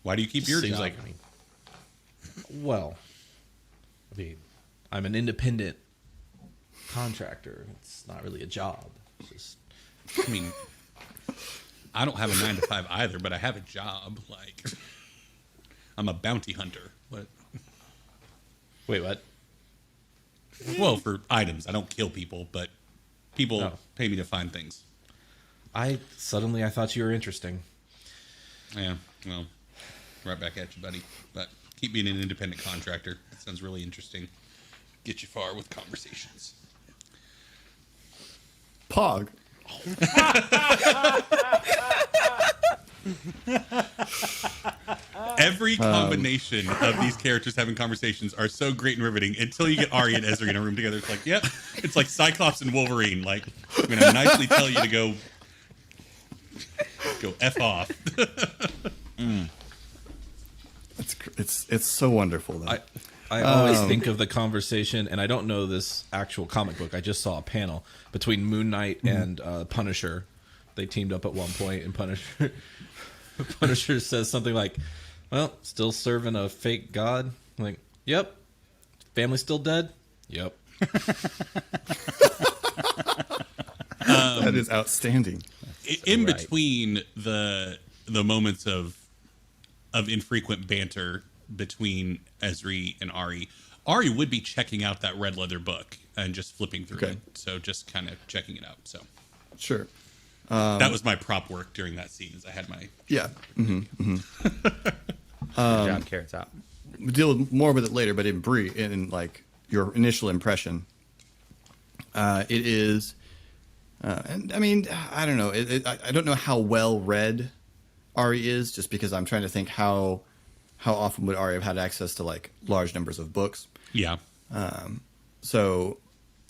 Why do you keep your Seems job? like well, I'm an independent contractor. It's not really a job. It's just I don't have a 9 to 5 either, but I have a job. I'm a bounty hunter. What? Wait, what? Well, for items, I don't kill people, but people Oh. pay me to find things. I thought you were interesting. Yeah, well, right back at you, buddy. But keep being an independent contractor. That sounds really interesting. Get you far with conversations. Pog. Every combination of these characters having conversations are so great and riveting until you get Ari and Ezra in a room together. It's like, yep, it's like Cyclops and Wolverine. Like, I'm gonna nicely tell you to go F off. It's so wonderful though. I always think of the conversation, and I don't know this actual comic book. I just saw a panel between Moon Knight and Punisher. They teamed up at one point, and Punisher says something like, "Well, still serving a fake god." I'm like, yep. Family still dead? Yep. That is outstanding. In right. between the moments of infrequent banter between Ezri and Ari would be checking out that red leather book and just flipping through Okay. it. So just kind of checking it out. So Sure. that was my prop work during that scene. Is I had my Yeah. Good job, Carrot Top. We'll deal more with it later, but in like your initial impression, it is, and I mean, I don't know. I don't know how well read Ari is, just because I'm trying to think how often would Ari have had access to like large numbers of books. yeah. So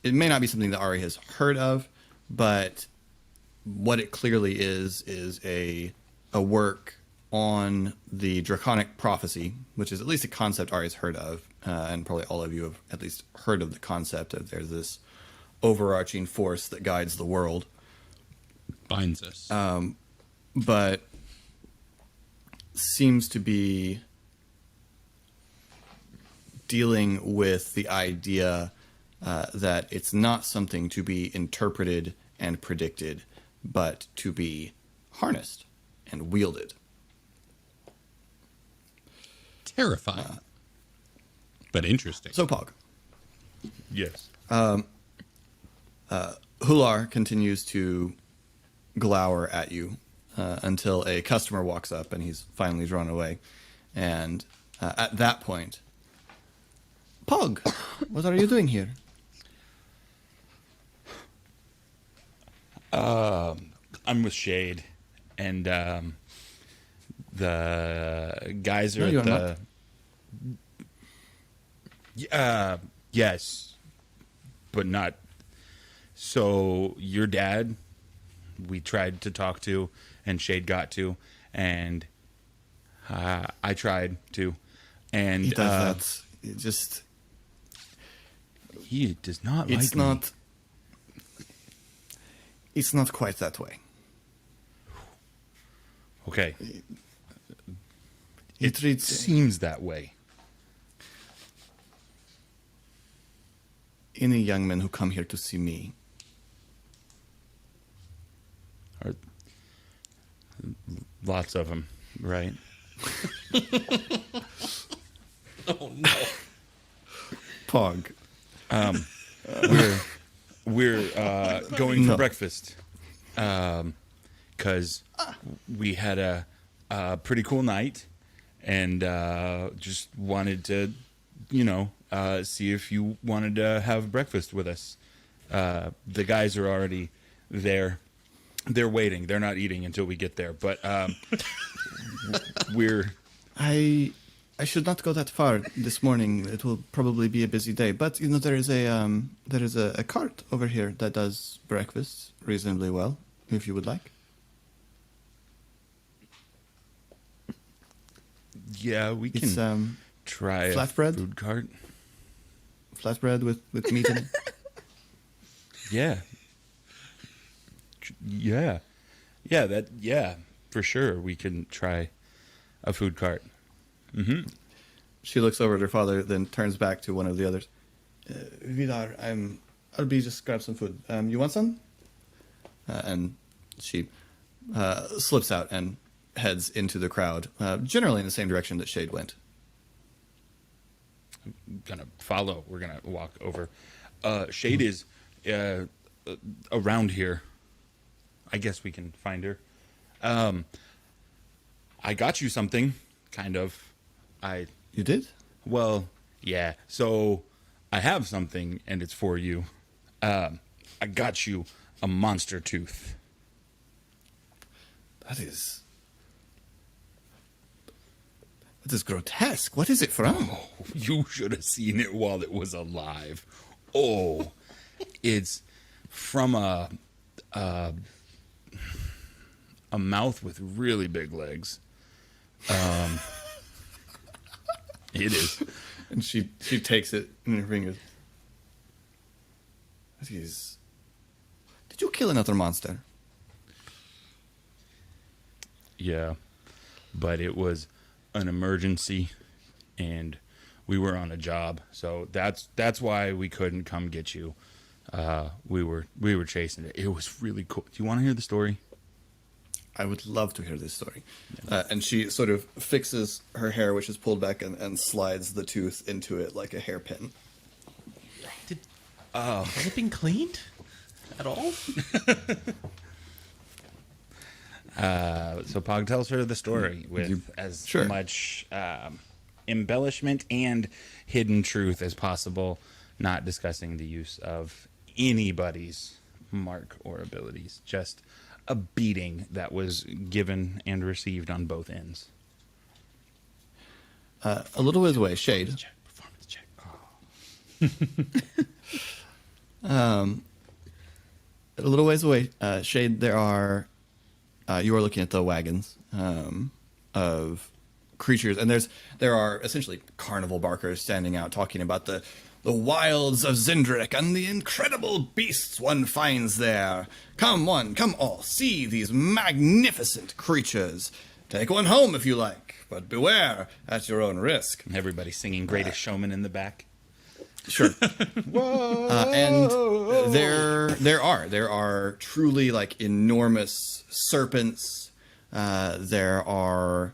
it may not be something that Ari has heard of, but what it clearly is a work on the Draconic Prophecy, which is at least a concept Ari's heard of, and probably all of you have at least heard of the concept of there's this overarching force that guides the world. Binds us. But seems to be dealing with the idea that it's not something to be interpreted and predicted, but to be harnessed and wielded. Terrifying. But interesting. So, Pog, Yes. Hular continues to glower at you until a customer walks up and he's finally drawn away. And at that point, Pog, what are you doing here? I'm with Shade, and the guys are No, at you're the. Yes, but not. So your dad, we tried to talk to, and Shade got to, and I tried to, and He does that. It just, he does not it's like me. not. It's not quite that way. Okay, He it treats seems that way. any young men who come here to see me. Or lots of them, right? Oh no. Pog. We're going for No. breakfast because we had a pretty cool night and just wanted to, see if you wanted to have breakfast with us. The guys are already there. They're waiting. They're not eating until we get there. But we're I should not go that far this morning. It will probably be a busy day. But there is a cart over here that does breakfast reasonably well, if you would like. yeah, we can It's try flatbread? a food cart. flatbread with meat in it. Yeah. Yeah, for sure. We can try a food cart. She looks over at her father, then turns back to one of the others. Vidar, I'll be just grab some food. You want some? And she slips out and heads into the crowd, generally in the same direction that Shade went. Gonna follow. We're gonna walk over. Shade is around here. I guess we can find her. I got you something, kind of. You did? Well, yeah. So I have something, and it's for you. I got you a monster tooth. That is grotesque. What is it from? Oh, you should have seen it while it was alive. Oh, it's from a mouth with really big legs. It is. And she takes it in her fingers. That is... Did you kill another monster? Yeah, but it was an emergency, and we were on a job, so that's why we couldn't come get you. We were chasing it. It was really cool. Do you want to hear the story? I would love to hear this story. And she sort of fixes her hair, which is pulled back, and slides the tooth into it like a hairpin. Has it been cleaned at all? So Pog tells her the story with as Sure. much embellishment and hidden truth as possible, not discussing the use of anybody's mark or abilities, just a beating that was given and received on both ends. A little ways away, Shade. Performance check. A little ways away, Shade, there are... you are looking at the wagons of creatures, and there are essentially carnival barkers standing out talking about the wilds of Zindric and the incredible beasts one finds there. Come all, see these magnificent creatures. Take one home if you like, but beware at your own risk. Everybody singing Greatest Showman in the back. Sure. And there are truly like enormous serpents. There are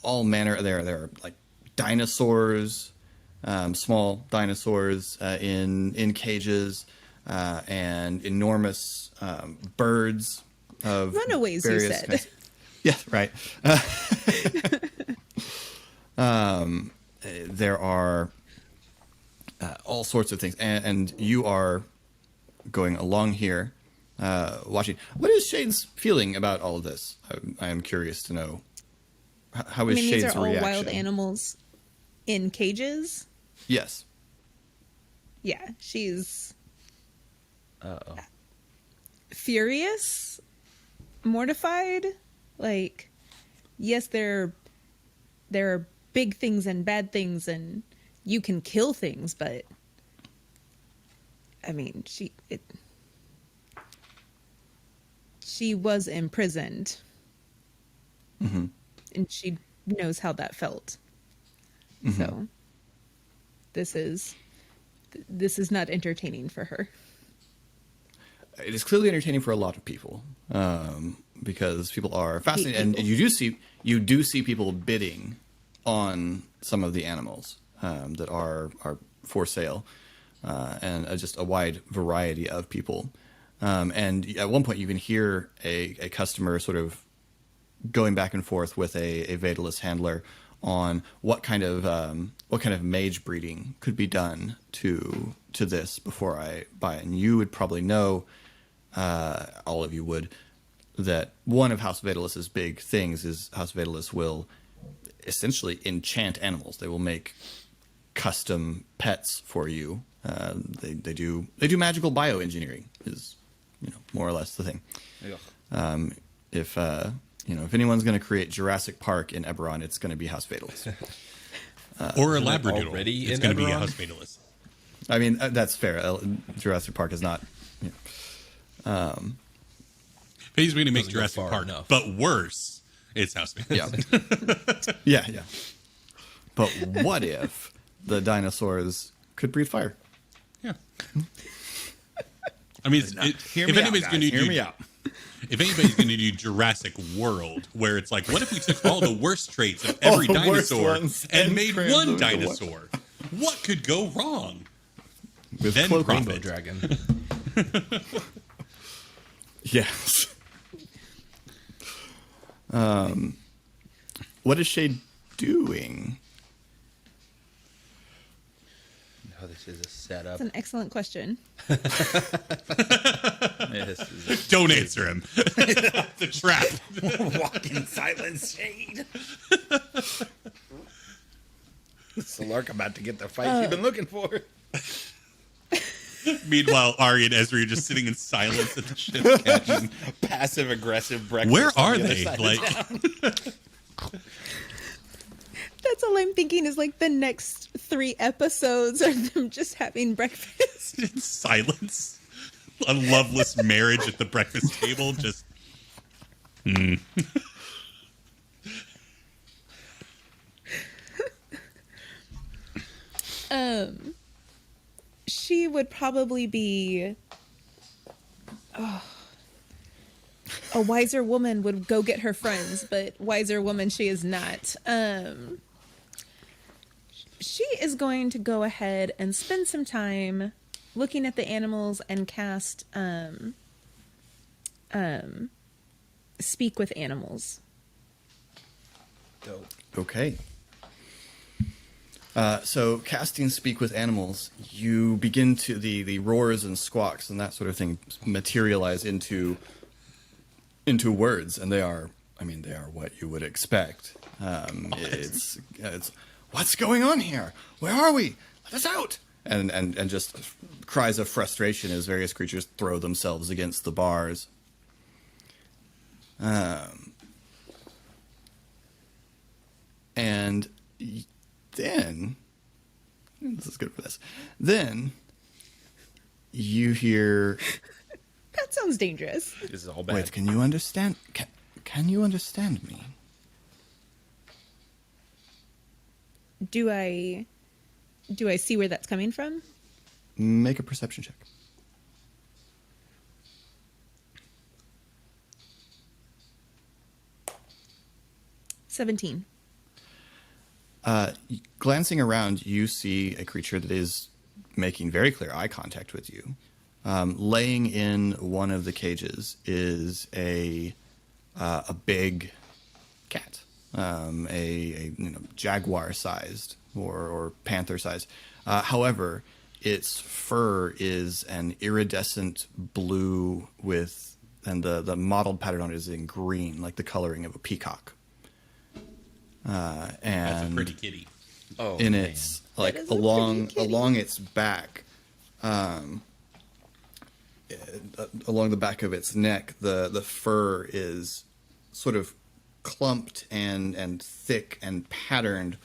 all manner. There are like dinosaurs, small dinosaurs in cages, and enormous birds of Runaways, you various said. kinds. Yeah, right. There are all sorts of things, and you are going along here, watching. What is Shade's feeling about all of this? I am curious to know. How is I mean, Shade's these are all reaction? wild animals in cages. Yes. Yeah, she's furious, mortified. Like, yes, there are big things and bad things, and you can kill things, but I mean, she was imprisoned, Mm-hmm. and she knows how that felt. Mm-hmm. So this is not entertaining for her. It is clearly entertaining for a lot of people, because people are fascinated, and you do see people bidding on some of the animals that are for sale, and just a wide variety of people. And at one point, you can hear a customer sort of going back and forth with a Vadalus handler on what kind of mage breeding could be done to this before I buy it. And you would probably know, all of you would, that one of House Vadalus's big things is House Vadalus will essentially enchant animals. They will make custom pets for you. They do magical bioengineering is more or less the thing. If anyone's going to create Jurassic Park in Eberron, it's going to be House Vadalus. Or a labradoodle. already It's in going to be a Eberron? House Fatalist. I mean, that's fair. Jurassic Park is not. He's going to make Doesn't go Jurassic far Park, enough. but worse. It's House Fatalist. Yeah. yeah. But what if the dinosaurs could breathe fire? Yeah. I mean, Hear me out, guys. Hear me out. if anybody's going to do Jurassic World, where it's like, what if we took all the worst traits of every the worst dinosaur ones and and made crammed one them into one? dinosaur? What could go wrong? With Then cloak Rainbow profit. dragon. Yes. What is Shade doing? Oh, this is a setup. That's an excellent question. This is Don't answer him. The trap. walk in silence, Shade. It's the Lark about to get the fight she's been looking for. Meanwhile, Ari and Ezra are just sitting in silence at the ship's cabin. Passive aggressive breakfast. Where on are the other they? side of Like, That's all I'm thinking is like the next 3 episodes are them just having breakfast. in silence. A loveless marriage at the breakfast table. Just She would probably be a wiser woman would go get her friends, but wiser woman she is not. She is going to go ahead and spend some time looking at the animals and cast speak with animals. Dope. Okay. So casting speak with animals, you begin to the roars and squawks and that sort of thing materialize into words, and they are what you would expect. It's what's going on here? Where are we? Let us out! And just cries of frustration as various creatures throw themselves against the bars. And then, this is good for this. Then you hear. That sounds dangerous. This is all bad. Wait, can you understand? Can you understand me? Do I see where that's coming from? Make a perception check. $17. Glancing around, you see a creature that is making very clear eye contact with you. Laying in one of the cages is a big cat, a jaguar-sized or panther-sized. However, its fur is an iridescent blue and the mottled pattern on it is in green, like the coloring of a peacock. that's a And pretty kitty. Oh, in man. its like That is a along pretty kitty. along its back, along the back of its neck, the fur is sort of clumped and thick and patterned,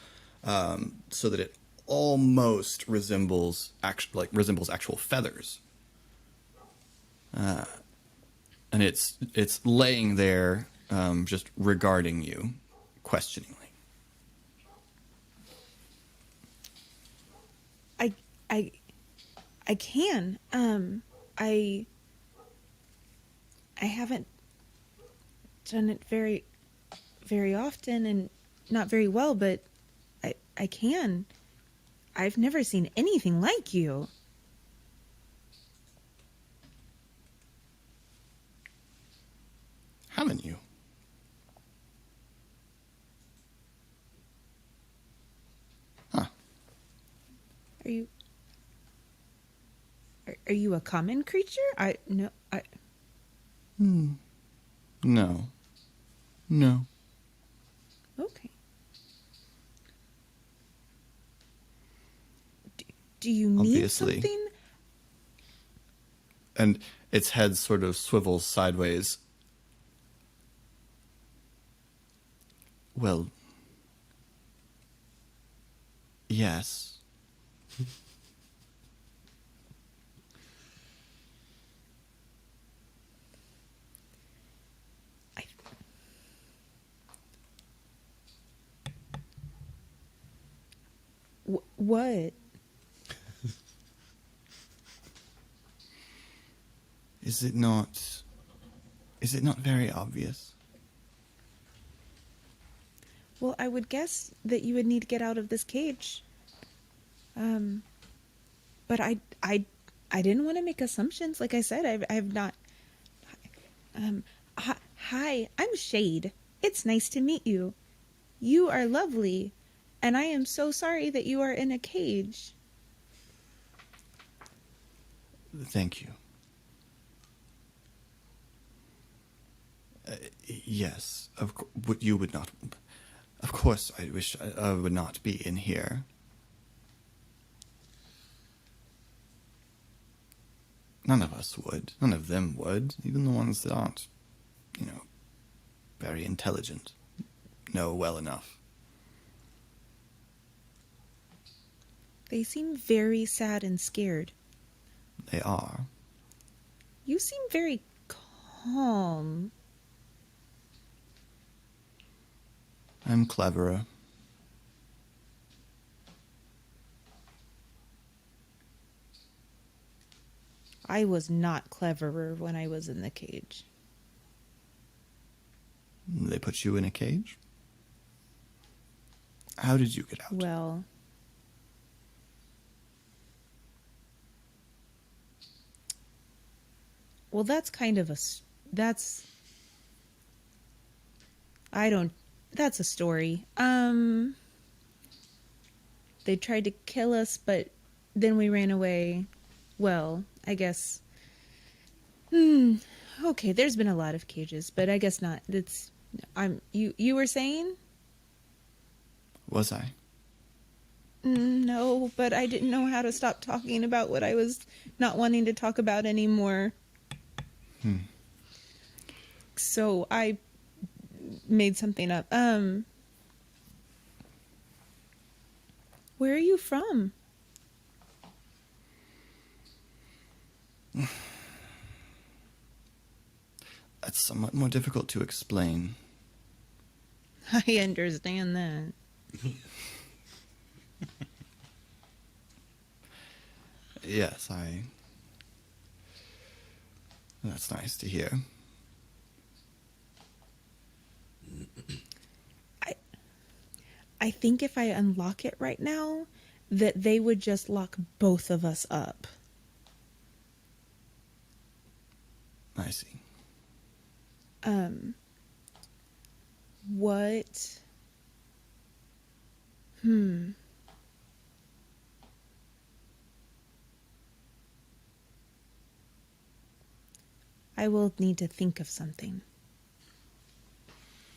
so that it almost resembles actual feathers. And it's laying there, just regarding you questioningly. I can. I haven't done it very often and not very well, but I can. I've never seen anything like you. Haven't you? Huh. Are you a common creature? No. No. No. Okay. Do you need Obviously. something? And its head sort of swivels sideways. Well, yes. What? Is it not Is it not very obvious? Well, I would guess that you would need to get out of this cage. But I didn't want to make assumptions. Like I said, I've not. Hi, I'm Shade. It's nice to meet you. You are lovely, and I am so sorry that you are in a cage. Thank you. Yes, you would not. Of course, I wish I would not be in here. None of us would. None of them would. Even the ones that aren't, very intelligent. Know well enough. They seem very sad and scared. They are. You seem very calm. I'm cleverer. I was not cleverer when I was in the cage. They put you in a cage? How did you get out? Well, that's kind of that's a story. They tried to kill us, but then we ran away. Well, I guess. Okay, there's been a lot of cages, but I guess not. You were saying? Was I? No, but I didn't know how to stop talking about what I was not wanting to talk about anymore. So I made something up. Where are you from? That's somewhat more difficult to explain. I understand that. Yes, That's nice to hear. I think if I unlock it right now, that they would just lock both of us up. I see. What? I will need to think of something.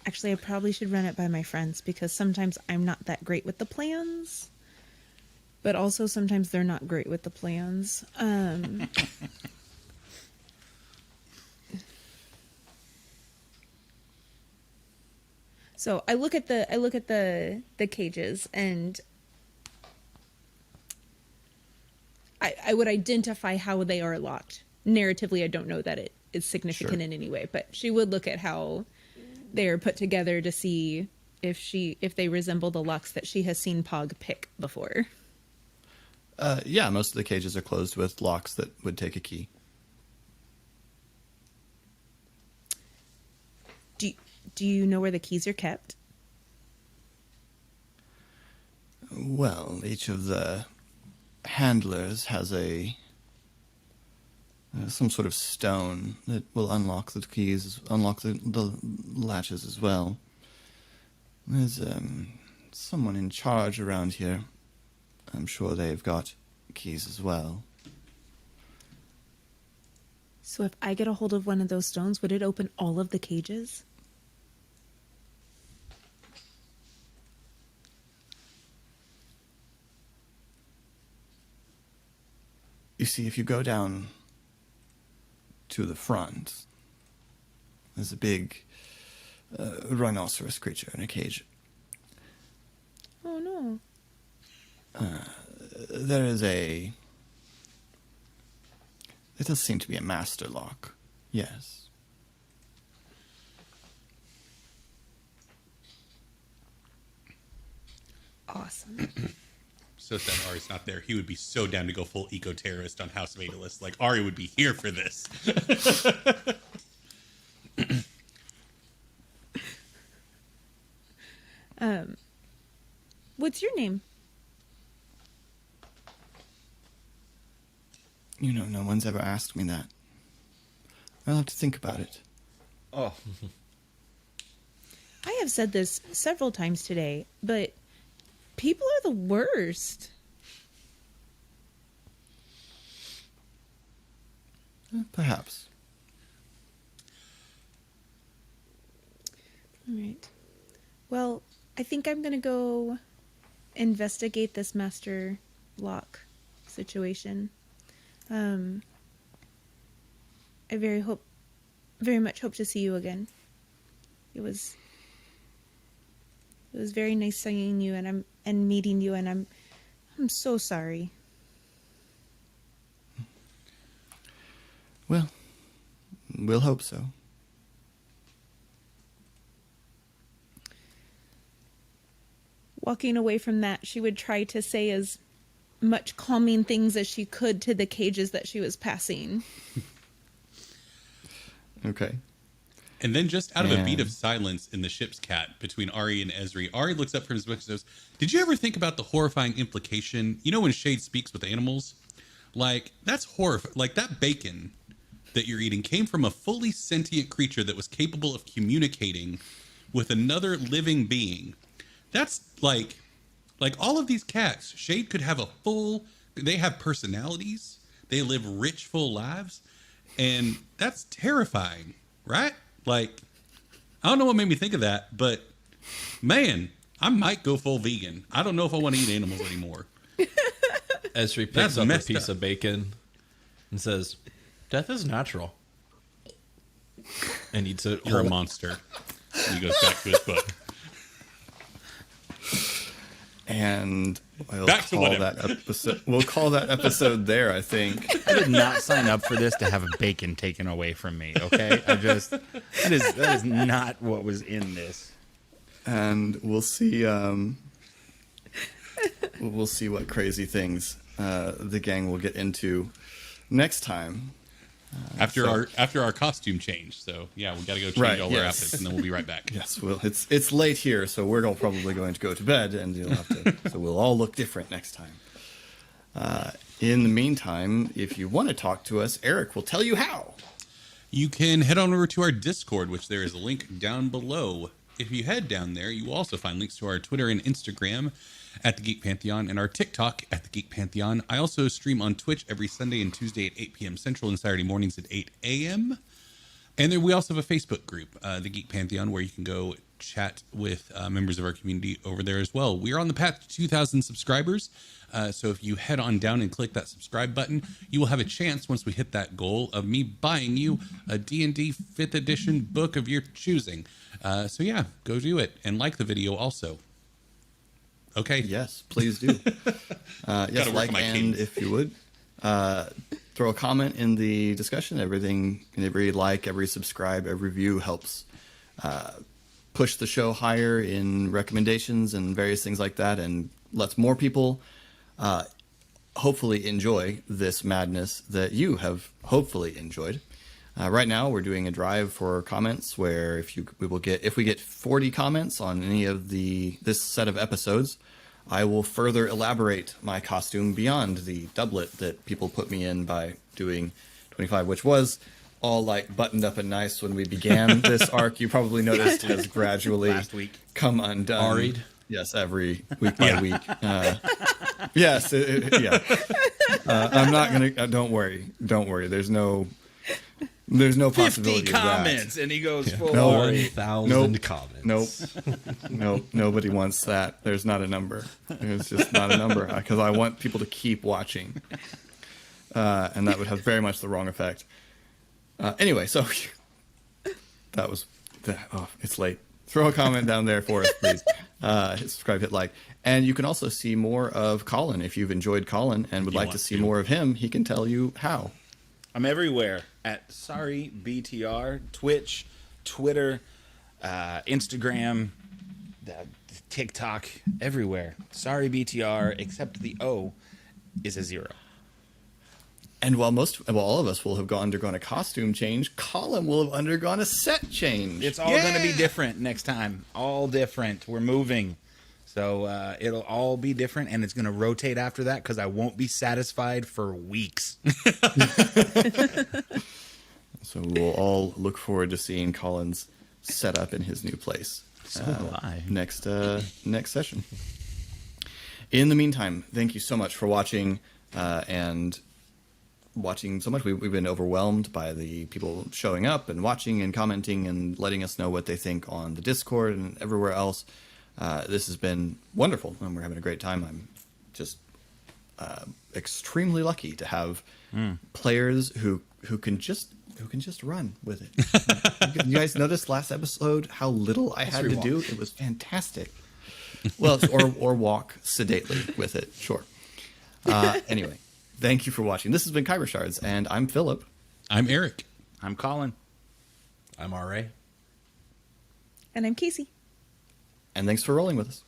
Actually, I probably should run it by my friends because sometimes I'm not that great with the plans. But also sometimes they're not great with the plans. So I look at the cages and I would identify how they are locked. Narratively, I don't know that it is significant Sure. in any way, but she would look at how they are put together to see if they resemble the locks that she has seen Pog pick before. Yeah, most of the cages are closed with locks that would take a key. Do you know where the keys are kept? Well, each of the handlers has some sort of stone that will unlock the keys, unlock the latches as well. There's someone in charge around here. I'm sure they've got keys as well. So if I get a hold of one of those stones, would it open all of the cages? You see, if you go down to the front, there's a big rhinoceros creature in a cage. Oh no. There is it does seem to be a master lock. Yes. Awesome. So sad Ari's not there. He would be so down to go full eco-terrorist on House of Aeolus. Like, Ari would be here for this. What's your name? You know, no one's ever asked me that. I'll have to think about it. Oh, I have said this several times today, but people are the worst. Perhaps. All right. Well, I think I'm going to go investigate this master lock situation. I very much hope to see you again. It was very nice seeing you and meeting you, and I'm so sorry. Well, we'll hope so. Walking away from that, she would try to say as much calming things as she could to the cages that she was passing. Okay. And then just out of a beat And- of silence in the ship's cat between Ari and Esri, Ari looks up from his book and says, "Did you ever think about the horrifying implication? You know when Shade speaks with animals? Like, that's horrifying. Like, that bacon that you're eating came from a fully sentient creature that was capable of communicating with another living being. That's like all of these cats, Shade could have they have personalities. They live rich, full lives. And that's terrifying, right? Like, I don't know what made me think of that, but man, I might go full vegan. I don't know if I want to eat animals anymore. Esri picks That's up a messed piece up. of bacon and says, "Death is natural," and eats it. You're a whole. monster. And he goes back to his book. And we'll Back to call whatever. that episode. We'll call that episode there, I think. I did not sign up for this to have bacon taken away from me. Okay, that is not what was in this. And we'll see. We'll see what crazy things the gang will get into next time. After our costume change. So yeah, we got to go change Right, all our yes. outfits, and then we'll be right back. Yes, well, it's late here, so we're all probably going to go to bed, and you'll have to. So we'll all look different next time. In the meantime, if you want to talk to us, Eric will tell you how. You can head on over to our Discord, which there is a link down below. If you head down there, you will also find links to our Twitter and Instagram at the Geek Pantheon and our TikTok at the Geek Pantheon. I also stream on Twitch every Sunday and Tuesday at 8 p.m. Central and Saturday mornings at 8 a.m. And then we also have a Facebook group, the Geek Pantheon, where you can go chat with members of our community over there as well. We are on the path to 2,000 subscribers. So if you head on down and click that subscribe button, you will have a chance once we hit that goal of me buying you a D&D 5th edition book of your choosing. So yeah, go do it and like the video also. Okay. Yes, please do. Yes, work like on my and cadence. if you would, throw a comment in the discussion. Everything, every like, every subscribe, every view helps push the show higher in recommendations and various things like that, and lets more people hopefully enjoy this madness that you have hopefully enjoyed. Right now, we're doing a drive for comments where if we get 40 comments on any of this set of episodes, I will further elaborate my costume beyond the doublet that people put me in by doing 25, which was all like buttoned up and nice when we began this arc. You probably noticed has gradually Last week. come undone. Aried? Yes, every week by week. Yes, yeah. I'm not gonna. Don't worry. There's no possibility 50 of that. comments, and he goes full No, Ari. 1,000 Nope. comments. Nope. Nobody wants that. There's not a number. There's just not a number because I want people to keep watching, and that would have very much the wrong effect. Anyway, so that was. It's late. Throw a comment down there for us, please. Subscribe, hit like, and you can also see more of Colin if you've enjoyed Colin and would You like to want see to. more of him. He can tell you how. I'm everywhere at Sorry BTR, Twitch, Twitter, Instagram, TikTok, everywhere. Sorry BTR, except the O is a 0. And while all of us will have undergone a costume change, Colin will have undergone a set change. It's all going to be different next time. All different. We're moving. So it'll all be different, and it's going to rotate after that because I won't be satisfied for weeks. So we'll all look forward to seeing Colin's setup in his new place. So will I. Next session. In the meantime, thank you so much for watching and watching so much. We've been overwhelmed by the people showing up and watching and commenting and letting us know what they think on the Discord and everywhere else. This has been wonderful, and we're having a great time. I'm just extremely lucky to have players who can just run with it. You guys noticed last episode how little I had to do? It was fantastic. Well, or walk sedately with it, sure. Anyway, thank you for watching. This has been Khyber Shards, and I'm Philip. I'm Eric. I'm Colin. I'm RA. And I'm Casey. And thanks for rolling with us.